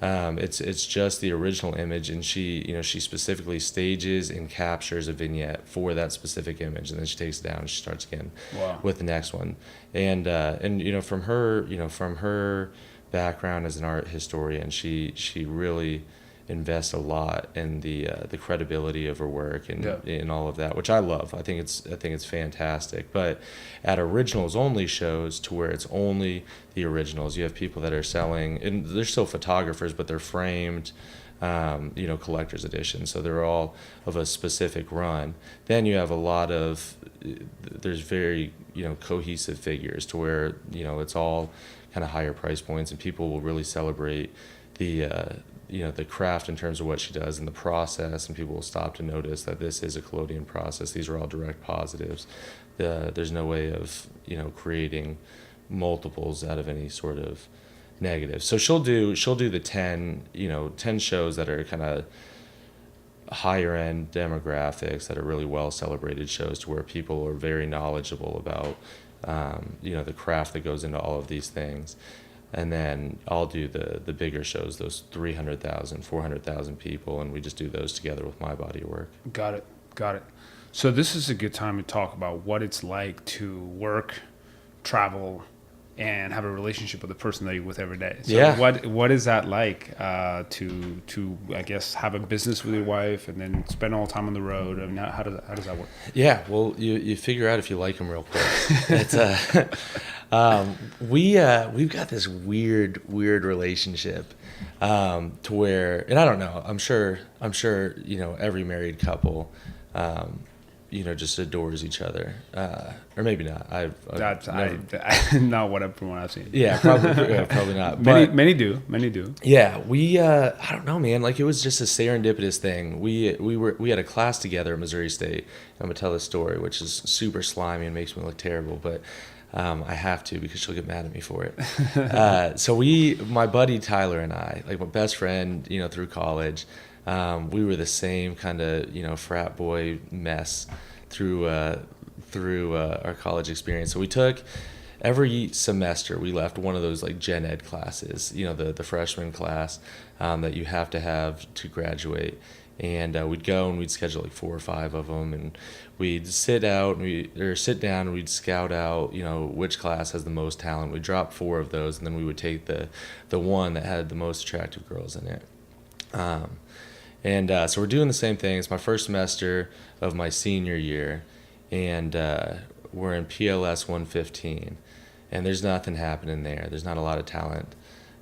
It's just the original image, and she specifically stages and captures a vignette for that specific image, and then she takes it down and she starts again with the next one. And you know, from her background as an art historian, she really invests a lot in the credibility of her work and in all of that, which I love. I think it's fantastic. But at originals only shows, to where it's only the originals, you have people that are selling, and they're still photographers, but they're framed, you know, collector's editions, so they're all of a specific run. Then you have a lot of, there's very, you know, cohesive figures to where, you know, it's all kind of higher price points, and people will really celebrate the you know, the craft in terms of what she does and the process, and people will stop to notice that this is a collodion process. These are all direct positives. There's no way of, you know, creating multiples out of any sort of negative. So she'll do the 10 shows that are kind of higher end demographics, that are really well celebrated shows, to where people are very knowledgeable about, you know, the craft that goes into all of these things. And then I'll do the bigger shows, those 300,000, 400,000 people, and we just do those together with my body of work. Got it. So this is a good time to talk about what it's like to work, travel, and have a relationship with the person that you're with every day. So Yeah. what is that like to I guess have a business with your wife and then spend all the time on the road? I mean, how does that work? Yeah, well, you figure out if you like them real quick. It's we've got this weird relationship to where, and I don't know, I'm sure every married couple just adores each other, or maybe not. That's not what I've seen. Yeah, probably not. Many do. Yeah, I don't know, man. Like, it was just a serendipitous thing. We had a class together at Missouri State. I'm gonna tell this story, which is super slimy and makes me look terrible, but I have to because she'll get mad at me for it. So my buddy Tyler and I, like my best friend, through college, we were the same kind of frat boy mess through our college experience. So we took every semester we left one of those like gen ed classes, the freshman class that you have to graduate. And we'd go and we'd schedule like 4 or 5 of them, and we'd sit down and we'd scout out, which class has the most talent. We'd drop 4 of those, and then we would take the one that had the most attractive girls in it. So we're doing the same thing. It's my first semester of my senior year, and we're in PLS 115, and there's nothing happening there. There's not a lot of talent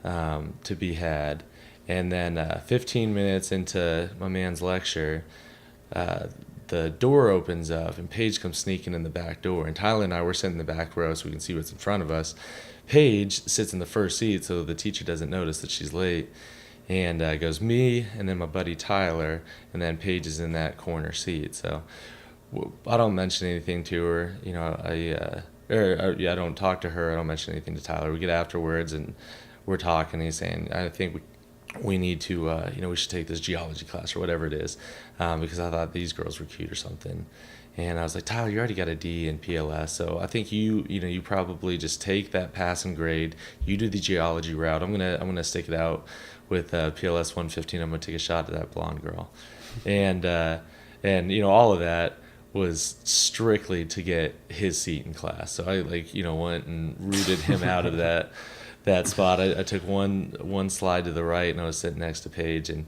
to be had. And then 15 minutes into my man's lecture, the door opens up, and Paige comes sneaking in the back door. And Tyler and I were sitting in the back row so we can see what's in front of us. Paige sits in the first seat so the teacher doesn't notice that she's late. And it goes me, and then my buddy Tyler, and then Paige is in that corner seat. So I don't mention anything to her. I don't talk to her. I don't mention anything to Tyler. We get afterwards, and we're talking. He's saying, I think we need to, we should take this geology class or whatever it is, because I thought these girls were cute or something. And I was like, Tyler, you already got a D in PLS, so I think you probably just take that passing grade. You do the geology route. I'm gonna stick it out with PLS 115. I'm gonna take a shot at that blonde girl, and all of that was strictly to get his seat in class. So I went and rooted him out of that spot. I took one slide to the right, and I was sitting next to Paige, and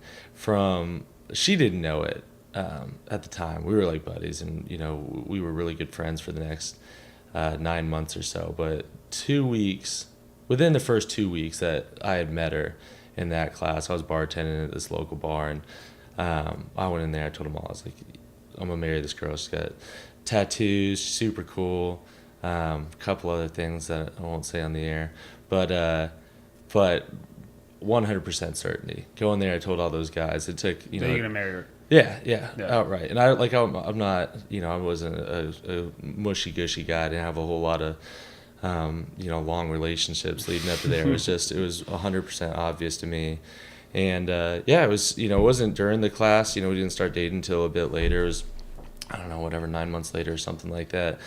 she didn't know it at the time. We were like buddies, and we were really good friends for the next 9 months or so. But within the first 2 weeks that I had met her in that class, I was bartending at this local bar, and I went in there. I told them all, I was like, I'm gonna marry this girl. She's got tattoos, super cool, a couple other things that I won't say on the air, but 100% certainty. Going there, I told all those guys. It took So you're gonna marry her? Yeah, outright. And I'm not, I wasn't a mushy gushy guy. I didn't have a whole lot of long relationships leading up to there. It was 100% obvious to me. And it was, it wasn't during the class. We didn't start dating until a bit later. It was, I don't know, 9 months later or something like that.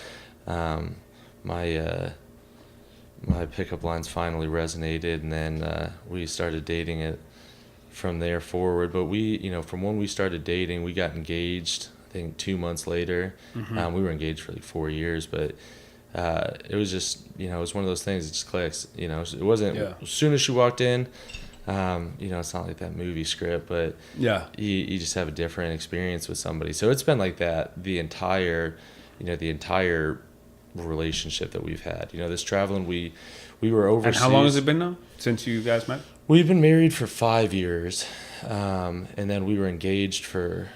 My pickup lines finally resonated, and then we started dating it from there forward. But from when we started dating, we got engaged, I think 2 months later. We were engaged for like 4 years, but it was just, it was one of those things. It just clicks. It wasn't as soon as she walked in. It's not like that movie script, but you just have a different experience with somebody. So it's been like that the entire relationship that we've had. This traveling, we were overseas. And how long has it been now since you guys met? We've been married for 5 years, and then we were engaged for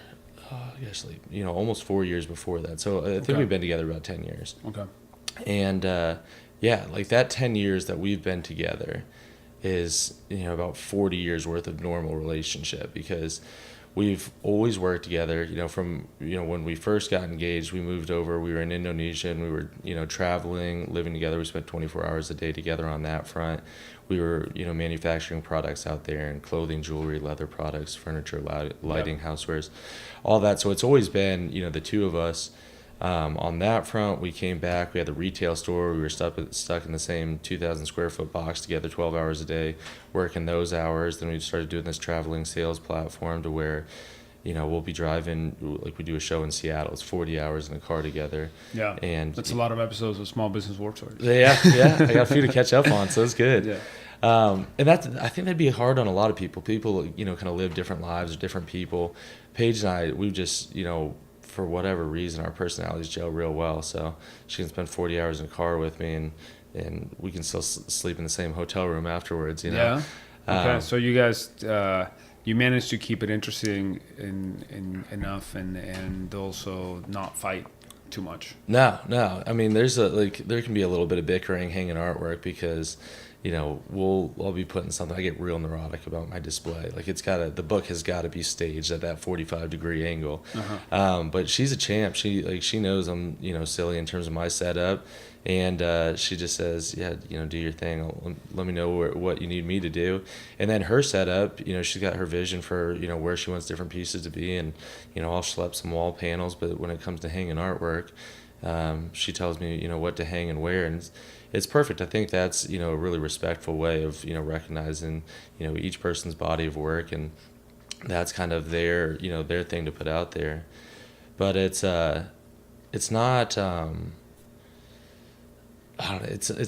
almost 4 years before that. So I think we've been together about 10 years. Okay. And like that 10 years that we've been together is about 40 years worth of normal relationship, because we've always worked together. From when we first got engaged, we moved over. We were in Indonesia, and we were traveling, living together. We spent 24 hours a day together on that front. We were manufacturing products out there, and clothing, jewelry, leather products, furniture, lighting, housewares, all that. So it's always been the two of us On that front, we came back. We had the retail store. We were stuck in the same 2,000 square foot box together 12 hours a day, working those hours. Then we started doing this traveling sales platform to where, we'll be driving, like we do a show in Seattle. It's 40 hours in a car together. Yeah. And that's a lot of episodes of Small Business War Stories. Yeah. I got a few to catch up on, so it's good. Yeah. And I think that'd be hard on a lot of people. People, kind of live different lives, or different people. Paige and I, we've just, for whatever reason, our personalities gel real well. So she can spend 40 hours in a car with me, and we can still sleep in the same hotel room afterwards. Yeah. Okay. So you guys, you managed to keep it interesting enough, and also not fight too much. No. I mean, there can be a little bit of bickering hanging artwork because, I'll be putting something. I get real neurotic about my display. Like the book has got to be staged at that 45-degree angle. Uh-huh. But she's a champ. She knows I'm silly in terms of my setup, and she just says, yeah, do your thing. Let me know what you need me to do. And then her setup, she's got her vision for where she wants different pieces to be, and I'll schlep some wall panels. But when it comes to hanging artwork, she tells me what to hang and where, and it's perfect. I think that's a really respectful way of recognizing each person's body of work, and that's kind of their their thing to put out there. But it's not it's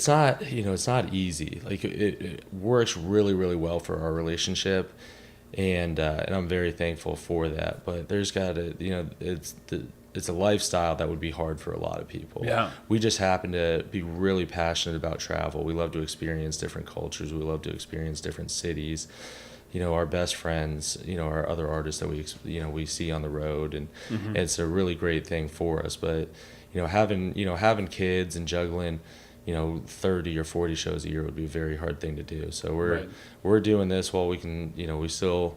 not it's not easy. Like it works really, really well for our relationship, and I'm very thankful for that. But there's got to it's a lifestyle that would be hard for a lot of people. Yeah. We just happen to be really passionate about travel. We love to experience different cultures. We love to experience different cities. Our best friends, our other artists that we see on the road, and Mm-hmm. it's a really great thing for us. But having kids and juggling 30 or 40 shows a year would be a very hard thing to do. So we're doing this while we can, we still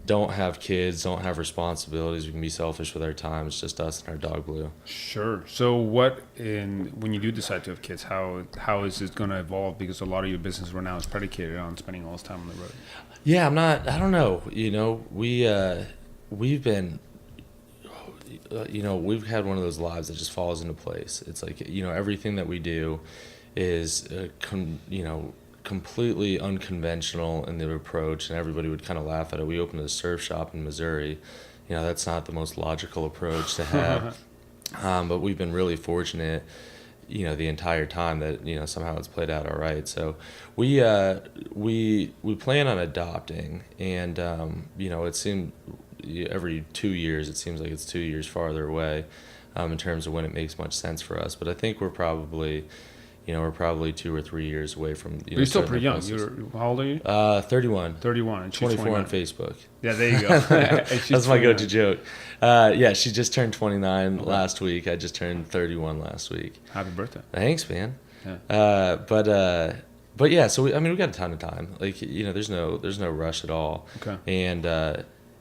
don't have kids, don't have responsibilities. We can be selfish with our time. It's just us and our dog Blue. Sure. So when you do decide to have kids, how is it going to evolve? Because a lot of your business right now is predicated on spending all this time on the road. Yeah, I don't know. We've been, we've had one of those lives that just falls into place. It's like, everything that we do is, completely unconventional in the approach, and everybody would kind of laugh at it. We opened a surf shop in Missouri. That's not the most logical approach to have. But we've been really fortunate, the entire time that, somehow it's played out all right. So we plan on adopting, and, it seemed every 2 years, it seems like it's 2 years farther away, in terms of when it makes much sense for us. But I think we're probably 2 or 3 years away from. You're still pretty young. How old are you? 31. 31. And she's 24 on 29. Facebook. Yeah, there you go. That's my go-to joke. Yeah, she just turned 29 last week. I just turned 31 last week. Happy birthday. Thanks, man. Yeah. But yeah, so we got a ton of time. Like, there's no rush at all. Okay.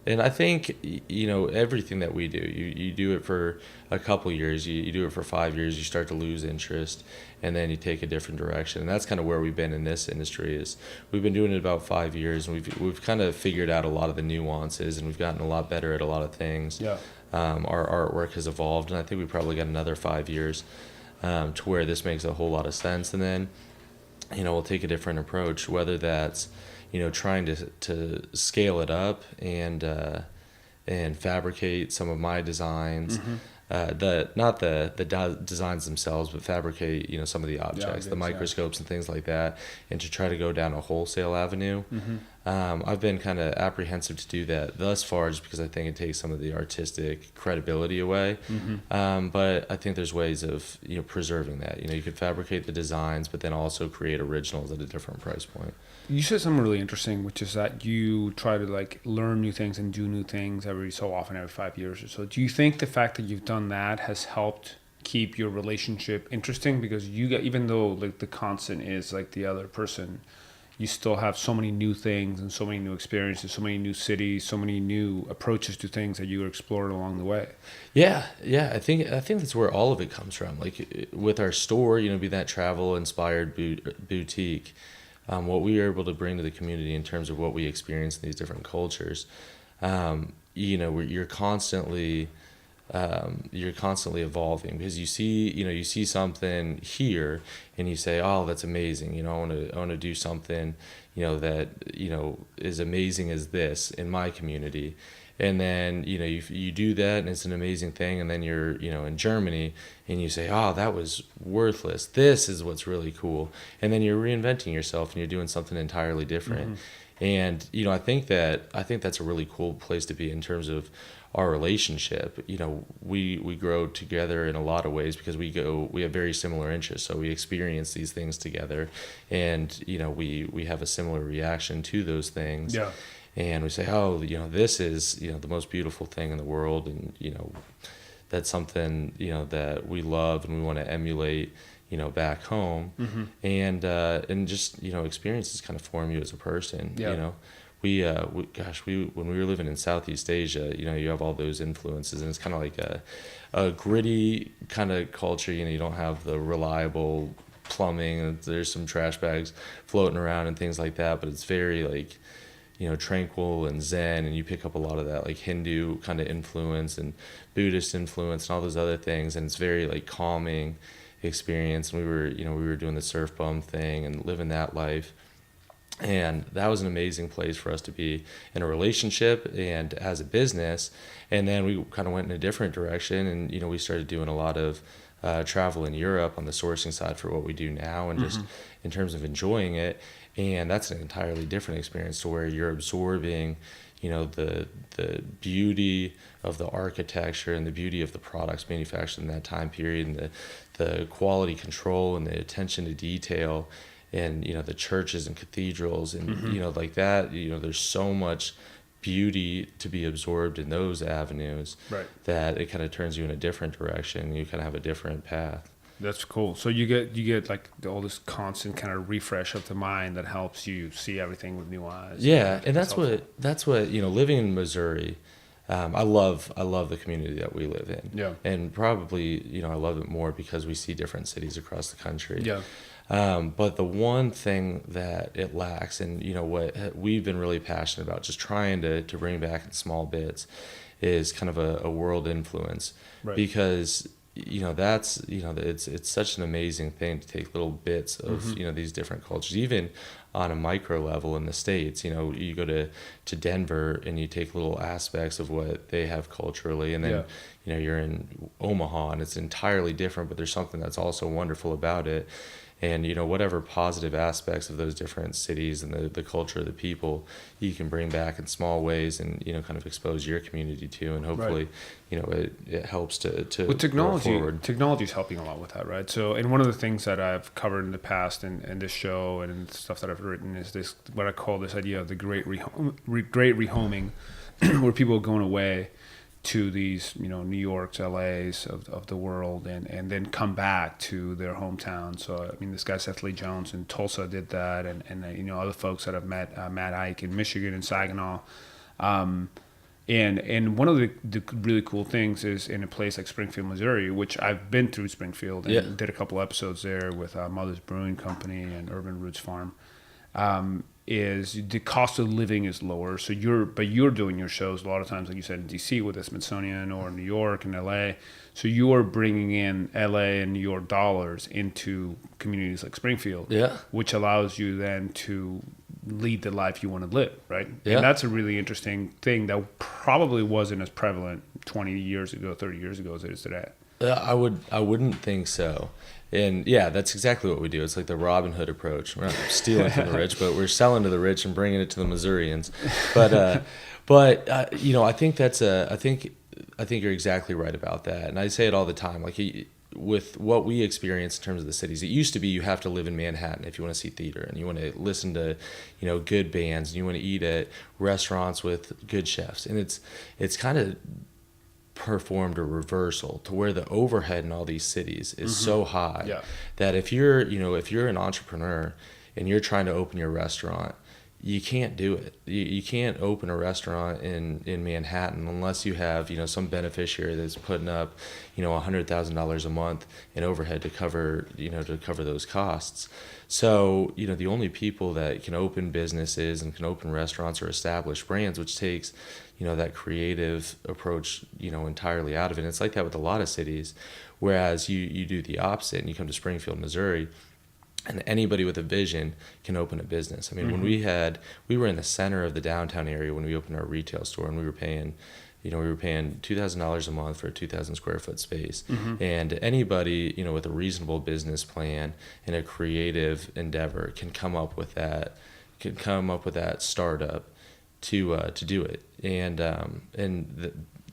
And I think, everything that we do, you do it for a couple years, you do it for 5 years, you start to lose interest, and then you take a different direction. And that's kind of where we've been in this industry. Is we've been doing it about 5 years, and we've kind of figured out a lot of the nuances, and we've gotten a lot better at a lot of things. Yeah. Our artwork has evolved, and I think we probably got another 5 years to where this makes a whole lot of sense. And then, we'll take a different approach, whether that's trying to scale it up and fabricate some of my designs, Mm-hmm. Not the designs themselves, but fabricate some of the objects, the microscopes and things like that, and to try to go down a wholesale avenue. Mm-hmm. I've been kind of apprehensive to do that thus far, just because I think it takes some of the artistic credibility away. Mm-hmm. But I think there's ways of preserving that. You could fabricate the designs, but then also create originals at a different price point. You said something really interesting, which is that you try to learn new things and do new things every so often, every 5 years or so. Do you think the fact that you've done that has helped keep your relationship interesting? Because even though the constant is the other person, you still have so many new things and so many new experiences, so many new cities, so many new approaches to things that you explored along the way. Yeah. I think that's where all of it comes from. Like with our store, be that travel inspired boutique. What we are able to bring to the community in terms of what we experience in these different cultures, you're constantly you're constantly evolving, because you see something here and you say, oh, that's amazing. I want to do something, that, is amazing as this in my community. And then, you do that and it's an amazing thing. And then you're, in Germany and you say, oh, that was worthless. This is what's really cool. And then you're reinventing yourself and you're doing something entirely different. Mm-hmm. And, I think that's a really cool place to be in terms of our relationship. We grow together in a lot of ways because we have very similar interests. So we experience these things together, and, we have a similar reaction to those things. Yeah. And we say, oh, this is, the most beautiful thing in the world. And, that's something, that we love and we want to emulate, back home. Mm-hmm. And just, experiences kind of form you as a person. Yeah. When we were living in Southeast Asia, you have all those influences, and it's kind of like a gritty kind of culture. You don't have the reliable plumbing, and there's some trash bags floating around and things like that, but it's very like, tranquil and Zen, and you pick up a lot of that like Hindu kind of influence and Buddhist influence and all those other things, and it's very like calming experience. And we were doing the surf bum thing and living that life. And that was an amazing place for us to be in a relationship and as a business. And then we kind of went in a different direction, and, we started doing a lot of travel in Europe on the sourcing side for what we do now, and just in terms of enjoying it. And that's an entirely different experience, to where you're absorbing, the beauty of the architecture and the beauty of the products manufactured in that time period, and the quality control and the attention to detail, and the churches and cathedrals and like that. There's so much beauty to be absorbed in those avenues, right, that it kind of turns you in a different direction. You kind of have a different path. That's cool. So you get like all this constant kind of refresh of the mind that helps you see everything with new eyes. Yeah, and that's what living in Missouri. I love the community that we live in. Yeah, and probably I love it more because we see different cities across the country. Yeah. But the one thing that it lacks, and what we've been really passionate about, just trying to bring back in small bits, is kind of a world influence. Right. Because that's it's such an amazing thing to take little bits of these different cultures, even on a micro level in the States. You go to Denver and you take little aspects of what they have culturally, and then you're in Omaha and it's entirely different, but there's something that's also wonderful about it. And whatever positive aspects of those different cities and the culture of the people, you can bring back in small ways and kind of expose your community to, and hopefully it helps to with technology is helping a lot with that, right? So, and one of the things that I've covered in the past and this show and stuff that I've written is this, what I call this idea of the great rehoming, where people are going away to these, New York's, LA's of the world, and then come back to their hometown. So, this guy Seth Lee Jones in Tulsa did that, and other folks that I've met, Matt Ike in Michigan and Saginaw. And one of the really cool things is in a place like Springfield, Missouri, which I've been through Springfield and did a couple episodes there with Mother's Brewing Company and Urban Roots Farm. Is the cost of living is lower. So you're doing your shows a lot of times, like you said, in DC with the Smithsonian, or New York and LA. So you are bringing in LA and New York dollars into communities like Springfield, which allows you then to lead the life you want to live, right? Yeah. And that's a really interesting thing that probably wasn't as prevalent 20 years ago, 30 years ago as it is today. I wouldn't think so. And that's exactly what we do. It's like the Robin Hood approach. We're not stealing from the rich, but we're selling to the rich and bringing it to the Missourians. But I think I think you're exactly right about that. And I say it all the time. Like, with what we experience in terms of the cities, it used to be you have to live in Manhattan if you want to see theater, and you want to listen to good bands, and you want to eat at restaurants with good chefs. And it's kind of performed a reversal to where the overhead in all these cities is so high that if you're an entrepreneur and you're trying to open your restaurant, you can't do it. You can't open a restaurant in Manhattan unless you have, some beneficiary that's putting up, $100,000 a month in overhead to cover those costs. So, the only people that can open businesses and can open restaurants or establish brands, which takes, that creative approach, entirely out of it. And it's like that with a lot of cities, whereas you do the opposite and you come to Springfield, Missouri, and anybody with a vision can open a business. I mean, when we were in the center of the downtown area when we opened our retail store, and we were paying $2,000 a month for a 2,000 square foot space. And anybody, with a reasonable business plan and a creative endeavor can come up with that startup to do it. And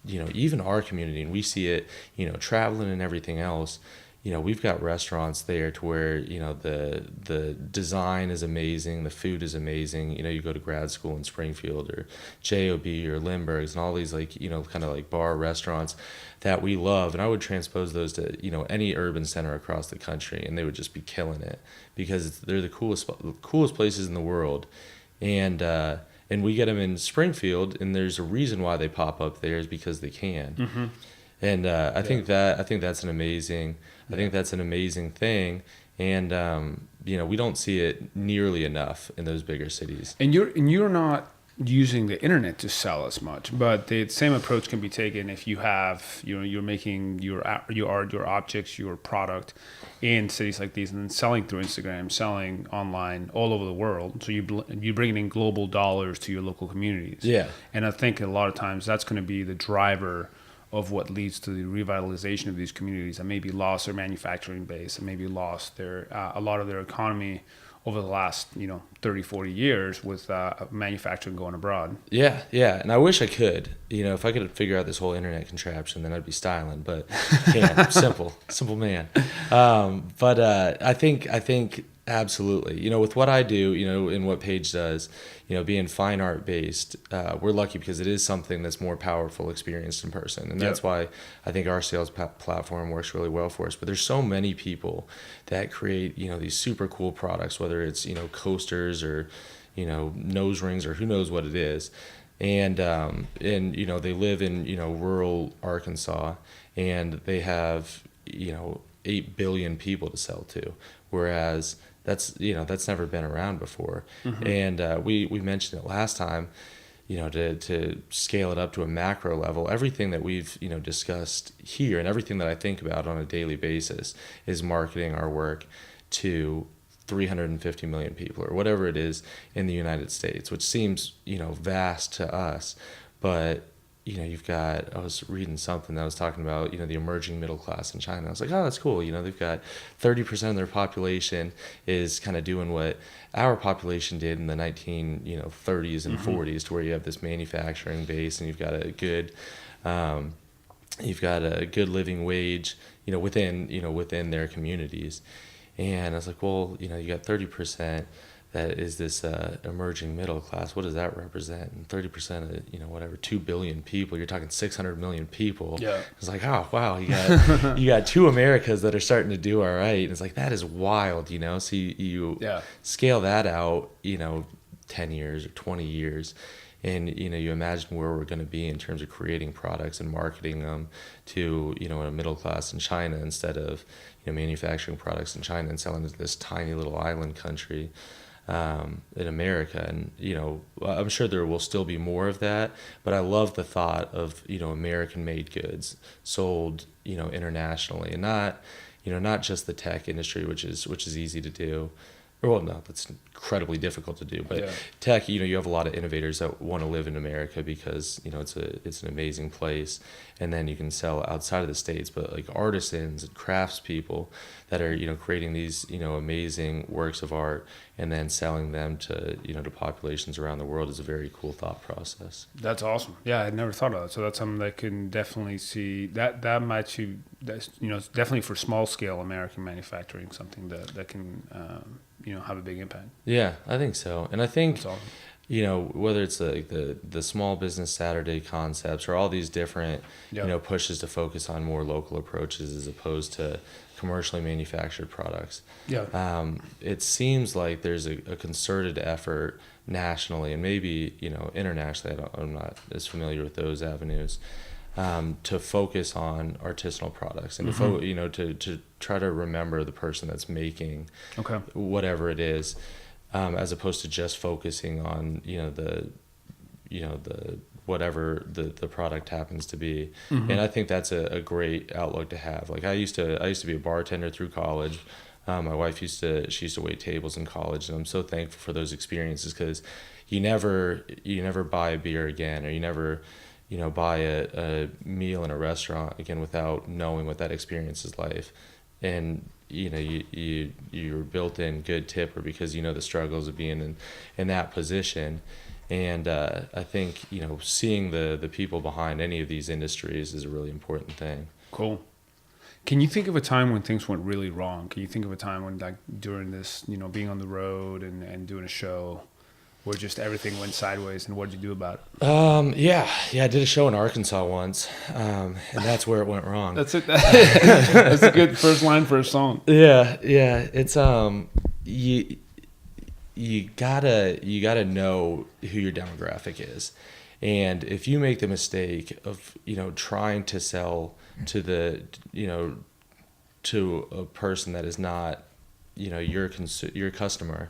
even our community, and we see it, traveling and everything else. We've got restaurants there to where, the design is amazing, the food is amazing. You go to grad school in Springfield or JOB or Lindbergh's and all these kind of like bar restaurants that we love. And I would transpose those to, any urban center across the country, and they would just be killing it because they're the coolest places in the world. And we get them in Springfield, and there's a reason why they pop up there is because they can. And I think that's an amazing thing, and we don't see it nearly enough in those bigger cities. And you're not using the internet to sell as much, but the same approach can be taken if you have you're making your art, your objects, your product in cities like these, and then selling through Instagram, selling online all over the world. So you bring in global dollars to your local communities. Yeah, and I think a lot of times that's going to be the driver of what leads to the revitalization of these communities that maybe lost their manufacturing base and maybe lost a lot of their economy over the last 30, 40 years with manufacturing going abroad. Yeah, and I wish I could. If I could figure out this whole internet contraption, then I'd be styling. But can't. simple man. But I think absolutely. With what I do, and what Paige does, being fine art based, we're lucky because it is something that's more powerful, experienced in person, and that's why I think our sales platform works really well for us. But there's so many people that create these super cool products, whether it's coasters or nose rings or who knows what it is, and they live in rural Arkansas, and they have 8 billion people to sell to, whereas that's never been around before. And we mentioned it last time, to scale it up to a macro level. Everything that we've discussed here and everything that I think about on a daily basis is marketing our work to 350 million people or whatever it is in the United States, which seems vast to us, but you've got, I was reading something that was talking about, the emerging middle class in China. I was like, oh, that's cool. They've got 30% of their population is kind of doing what our population did in the 30s and 40s, to where you have this manufacturing base and you've got a good living wage, within their communities. And I was like, well, you got 30%. That is this emerging middle class. What does that represent? And 30% of 2 billion people. You're talking 600 million people. Yeah. It's like, oh wow, you got two Americas that are starting to do all right. And it's like, that is wild, So you scale that out, 10 years or 20 years, and you imagine where we're going to be in terms of creating products and marketing them to a middle class in China instead of manufacturing products in China and selling to this tiny little island country. In America, and I'm sure there will still be more of that, but I love the thought of American-made goods sold internationally, and not just the tech industry, which is easy to do. Well, no, that's incredibly difficult to do. But tech, you have a lot of innovators that want to live in America because it's an amazing place, and then you can sell outside of the States. But like artisans and craftspeople that are creating these amazing works of art and then selling them to to populations around the world is a very cool thought process. That's awesome. Yeah, I'd never thought of that. So that's something that can definitely see that might be it's definitely for small scale American manufacturing, something that can have a big impact. Yeah, I think so. And I think whether it's the small business Saturday concepts or all these different, pushes to focus on more local approaches as opposed to commercially manufactured products. Yeah. It seems like there's a concerted effort nationally and maybe, internationally. I'm not as familiar with those avenues, to focus on artisanal products and to try to remember the person that's making whatever it is. As opposed to just focusing on the whatever the product happens to be. And I think that's a great outlook to have. Like I used to be a bartender through college. My wife used to wait tables in college, and I'm so thankful for those experiences because you never buy a beer again, or you never buy a meal in a restaurant again without knowing what that experience is like. And you're built in good tipper because the struggles of being in that position. And I think seeing the people behind any of these industries is a really important thing. Cool. Can you think of a time when things went really wrong? Can you think of a time when, like, during this, being on the road and doing a show, where just everything went sideways, and what did you do about it? Yeah, I did a show in Arkansas once, and that's where it went wrong. That's it. That's a good first line for a song. Yeah, it's you gotta know who your demographic is, and if you make the mistake of trying to sell to to a person that is not your customer.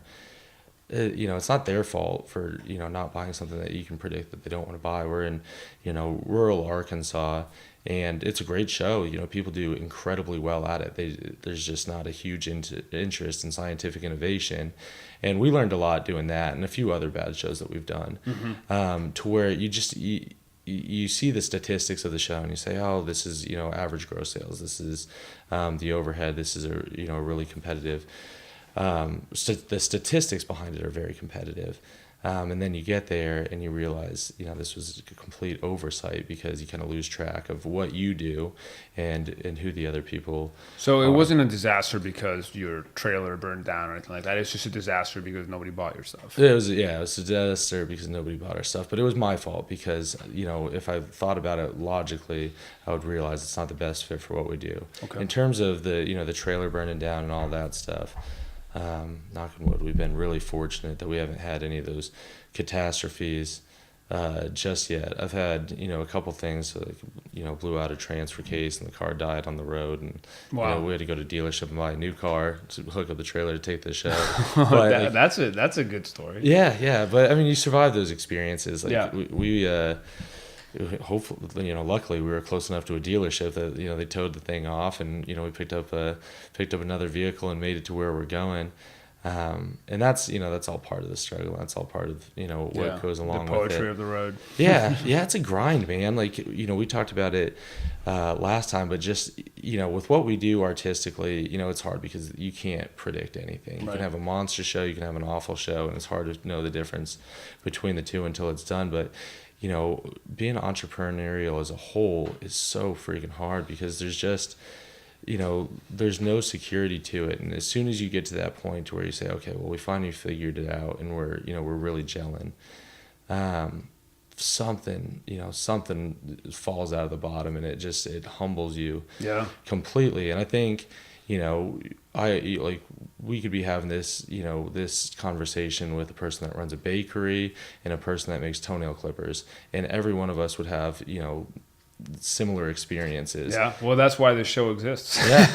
It's not their fault for not buying something that you can predict that they don't want to buy. We're in rural Arkansas, and it's a great show. People do incredibly well at it. There's just not a huge interest in scientific innovation, and we learned a lot doing that and a few other bad shows that we've done. To where you see the statistics of the show and you say, oh, this is average gross sales. This is the overhead. This is a really competitive. The statistics behind it are very competitive. And then you get there and you realize, this was a complete oversight because you kind of lose track of what you do and who the other people So it wasn't a disaster because your trailer burned down or anything like that. It's just a disaster because nobody bought your stuff. It was a disaster because nobody bought our stuff. But it was my fault because, if I thought about it logically, I would realize it's not the best fit for what we do. Okay. In terms of the trailer burning down and all that stuff, knock on wood, we've been really fortunate that we haven't had any of those catastrophes just yet. I've had a couple things like blew out a transfer case and the car died on the road, and wow. We had to go to dealership and buy a new car to hook up the trailer to take the show. But that's a good story. Yeah, but I mean, you survive those experiences. Like yeah. we hopefully luckily we were close enough to a dealership that they towed the thing off, and we picked up another vehicle and made it to where we're going, and that's all part of the struggle. That's all part of what goes along with it. The poetry of the road. yeah it's a grind, man. Like we talked about it last time, but just with what we do artistically, it's hard because you can't predict anything. You right. can have a monster show, you can have an awful show, and it's hard to know the difference between the two until it's done. But being entrepreneurial as a whole is so freaking hard because there's just, there's no security to it. And as soon as you get to that point where you say, okay, well, we finally figured it out and we're really gelling, something falls out of the bottom, and it humbles you completely. And I think, we could be having this, this conversation with a person that runs a bakery and a person that makes toenail clippers, and every one of us would have, similar experiences. Yeah, well, that's why this show exists. Yeah,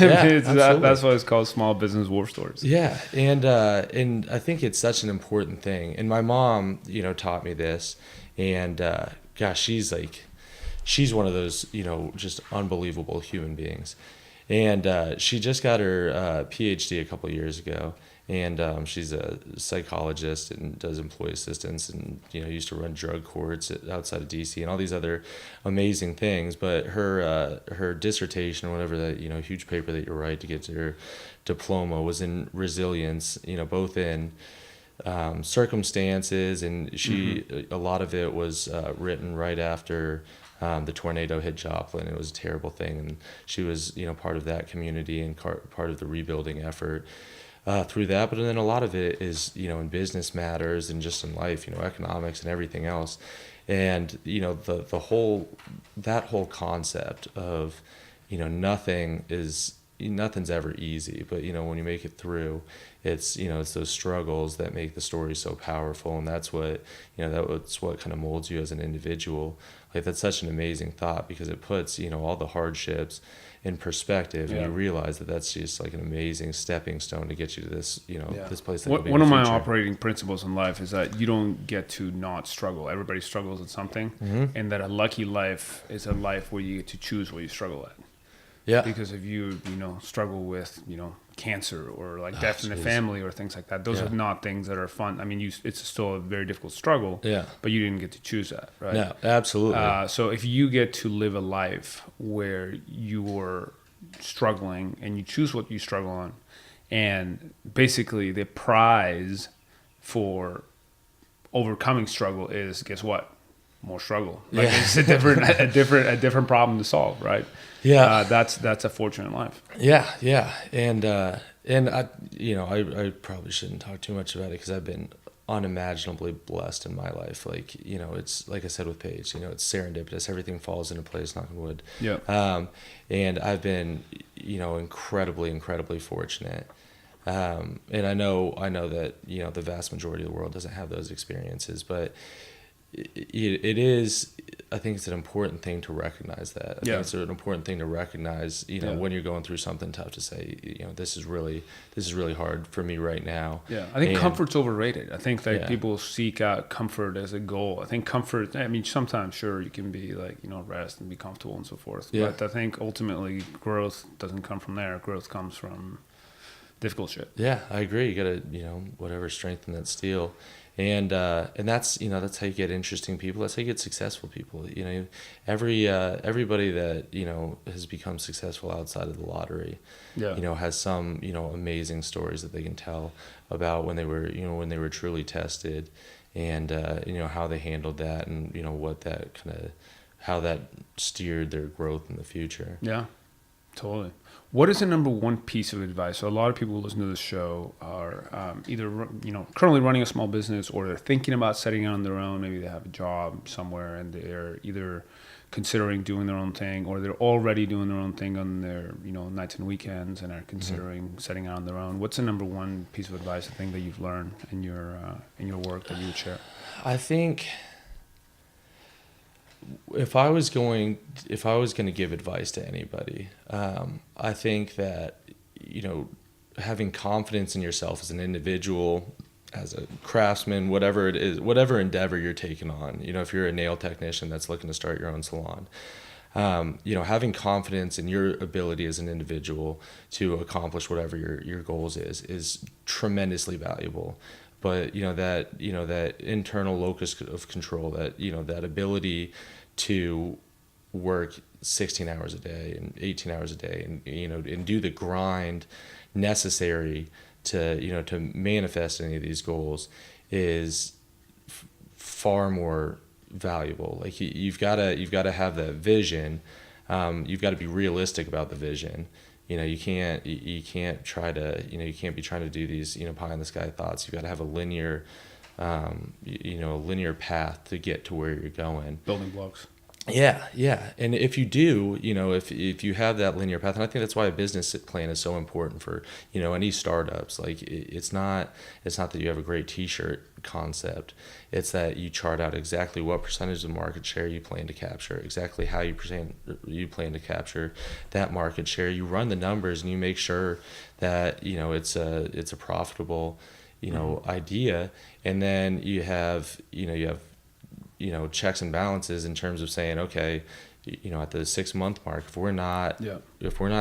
that's why it's called Small Business War Stories. Yeah, and I think it's such an important thing. And my mom, taught me this, and gosh, she's one of those, just unbelievable human beings. And she just got her PhD a couple of years ago, and she's a psychologist and does employee assistance, and used to run drug courts outside of DC and all these other amazing things. But her dissertation or whatever, that huge paper that you write to get to her diploma, was in resilience. Both in circumstances, and a lot of it was written right after the tornado hit Joplin. It was a terrible thing, and she was part of that community and part of the rebuilding effort. through that. But then a lot of it is, in business matters and just in life, economics and everything else. And, that whole concept of, nothing's ever easy, but, when you make it through, it's those struggles that make the story so powerful. And that's what, that's what kind of molds you as an individual. Like, that's such an amazing thought, because it puts, all the hardships in perspective, and you realize that that's just like an amazing stepping stone to get you to this, this place. That One of my operating principles in life is that you don't get to not struggle. Everybody struggles at something, and that a lucky life is a life where you get to choose what you struggle at. Yeah. Because if you struggle with cancer or like death in the family or things like that, those are not things that are fun. I mean, it's still a very difficult struggle. Yeah. But you didn't get to choose that, right? No, absolutely. So if you get to live a life where you're struggling and you choose what you struggle on, and basically the prize for overcoming struggle is, guess what? More struggle. Like, it's a different problem to solve, right? Yeah. That's a fortunate life. Yeah. And I probably shouldn't talk too much about it, because I've been unimaginably blessed in my life. Like, it's like I said with Paige, it's serendipitous. Everything falls into place, knock on wood. Yeah. And I've been, incredibly fortunate. And I know that, the vast majority of the world doesn't have those experiences, but it is, I think it's an important thing to recognize that. I think it's an important thing to recognize, when you're going through something tough, to say, this is really hard for me right now. Yeah. I think comfort's overrated. I think that people seek out comfort as a goal. I think comfort, I mean, sometimes, sure, you can be like, rest and be comfortable and so forth. Yeah. But I think ultimately growth doesn't come from there. Growth comes from difficult shit. Yeah, I agree. You gotta, whatever, strengthen that steel. And that's, that's how you get interesting people. That's how you get successful people. Everybody that, has become successful outside of the lottery, has some, amazing stories that they can tell about when they were truly tested, and, how they handled that, and, how that steered their growth in the future. Yeah, totally. What is the number one piece of advice? So a lot of people who listen to this show are either currently running a small business, or they're thinking about setting it on their own. Maybe they have a job somewhere and they're either considering doing their own thing, or they're already doing their own thing on their nights and weekends and are considering setting it on their own. What's the number one piece of advice, the thing that you've learned in your work that you would share? I think if I was going to give advice to anybody, I think that, having confidence in yourself as an individual, as a craftsman, whatever it is, whatever endeavor you're taking on, if you're a nail technician that's looking to start your own salon, having confidence in your ability as an individual to accomplish whatever your goals is tremendously valuable. But that internal locus of control, that ability to work 16 hours a day and 18 hours a day, and do the grind necessary to manifest any of these goals, is far more valuable. Like, you've got to have that vision. You've got to be realistic about the vision. You can't try to, you can't be trying to do these, pie in the sky thoughts. You've got to have a linear, linear path to get to where you're going. Building blocks. Yeah. And if you do, if you have that linear path, and I think that's why a business plan is so important for, any startups. Like, it's not that you have a great t-shirt concept. It's that you chart out exactly what percentage of market share you plan to capture, exactly how you plan to capture that market share. You run the numbers and you make sure that, it's a profitable, idea. And then you have checks and balances in terms of saying, okay, at the 6 month mark, if we're not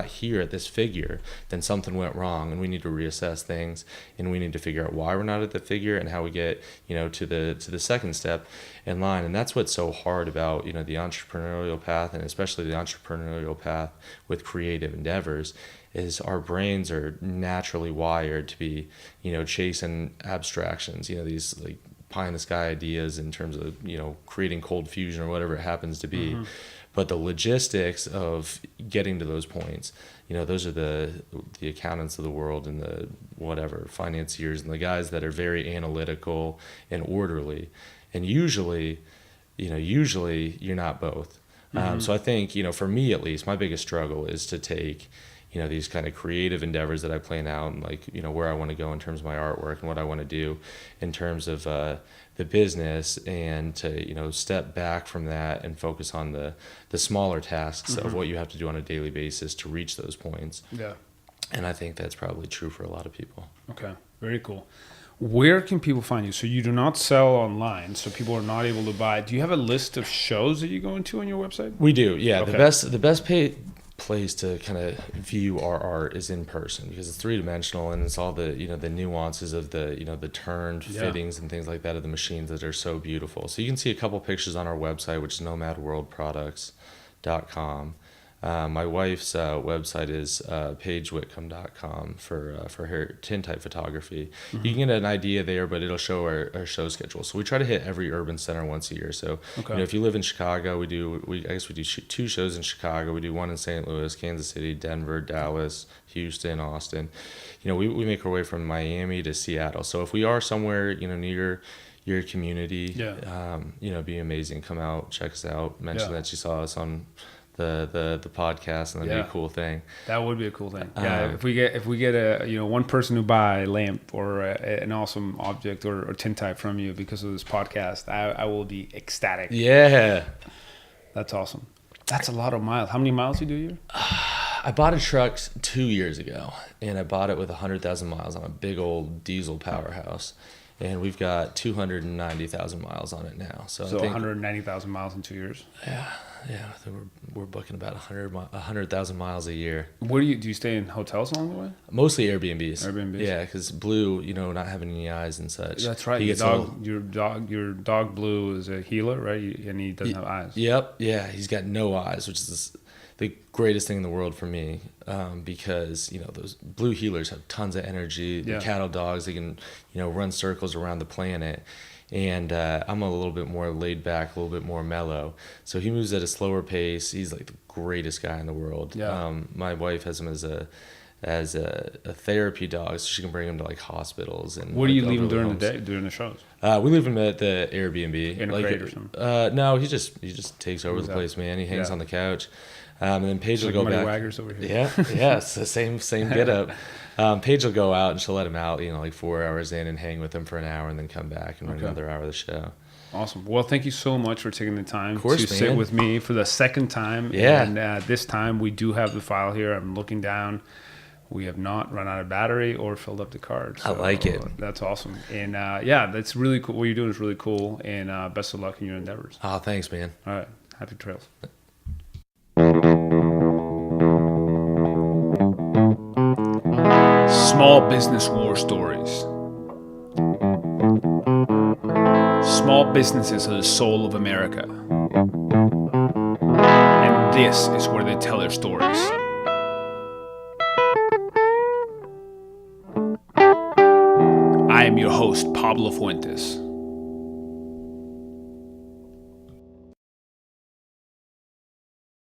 here at this figure, then something went wrong, and we need to reassess things, and we need to figure out why we're not at the figure and how we get, to the second step in line. And that's what's so hard about, the entrepreneurial path, and especially the entrepreneurial path with creative endeavors, is our brains are naturally wired to be, chasing abstractions, these like pie in the sky ideas in terms of, creating cold fusion or whatever it happens to be. Mm-hmm. But the logistics of getting to those points, those are the accountants of the world and the, whatever, financiers and the guys that are very analytical and orderly. And usually you're not both. So I think, for me at least, my biggest struggle is to take, these kind of creative endeavors that I plan out and like, where I want to go in terms of my artwork and what I want to do in terms of the business, and to, step back from that and focus on the smaller tasks of what you have to do on a daily basis to reach those points. Yeah. And I think that's probably true for a lot of people. Okay. Very cool. Where can people find you? So you do not sell online, so people are not able to buy. Do you have a list of shows that you go into on your website? We do, yeah. Okay. The best place to kind of view our art is in person, because it's three-dimensional and it's all the the nuances of the turned fittings and things like that of the machines that are so beautiful. So you can see a couple pictures on our website, which is nomadworldproducts.com. My wife's website is paigewhitcomb.com for her tintype photography. You can get an idea there, but it'll show our show schedule. So we try to hit every urban center once a year. So if you live in Chicago, we do 2 shows in Chicago. We do one in St. Louis, Kansas City, Denver, Dallas, Houston, Austin. We make our way from Miami to Seattle. So if we are somewhere near your community, it'd be amazing. Come out, check us out. Mention that you saw us on the podcast, and that'd be a cool thing. That would be a cool thing. Yeah, if we get a one person who buy a lamp or an awesome object or tintype from you because of this podcast, I will be ecstatic. Yeah, that's awesome. That's a lot of miles. How many miles do you do a year? I bought a truck 2 years ago, and I bought it with 100,000 miles on a big old diesel powerhouse. And we've got 290,000 miles on it now. So I think 190,000 miles in 2 years. Yeah. I think we're booking about 100,000 miles a year. Where do you stay in hotels along the way? Mostly Airbnbs. Yeah, because Blue, not having any eyes and such. That's right. Your dog Blue is a healer, right? And he doesn't have eyes. Yep. Yeah, he's got no eyes, which is the greatest thing in the world for me, because those blue healers have tons of energy. The cattle dogs, they can run circles around the planet, and I'm a little bit more laid back, a little bit more mellow. So he moves at a slower pace. He's like the greatest guy in the world. My wife has him as a therapy dog, so she can bring him to like hospitals. And where do you leave him during the day, during the shows? We leave him at the Airbnb in a crate or something. No, he just takes over the place, man. He hangs on the couch. And then Paige will go back. Waggers over here. Yeah, it's the same get up. Paige will go out and she'll let him out, like 4 hours in, and hang with him for an hour, and then come back and run another hour of the show. Awesome. Well, thank you so much for taking the time to sit with me for the second time. Yeah. And this time we do have the file here. I'm looking down. We have not run out of battery or filled up the card. So I like it. That's awesome. And that's really cool. What you're doing is really cool. And best of luck in your endeavors. Oh, thanks, man. All right. Happy trails. Small business war stories. Small businesses are the soul of America. And this is where they tell their stories. I am your host, Pablo Fuentes.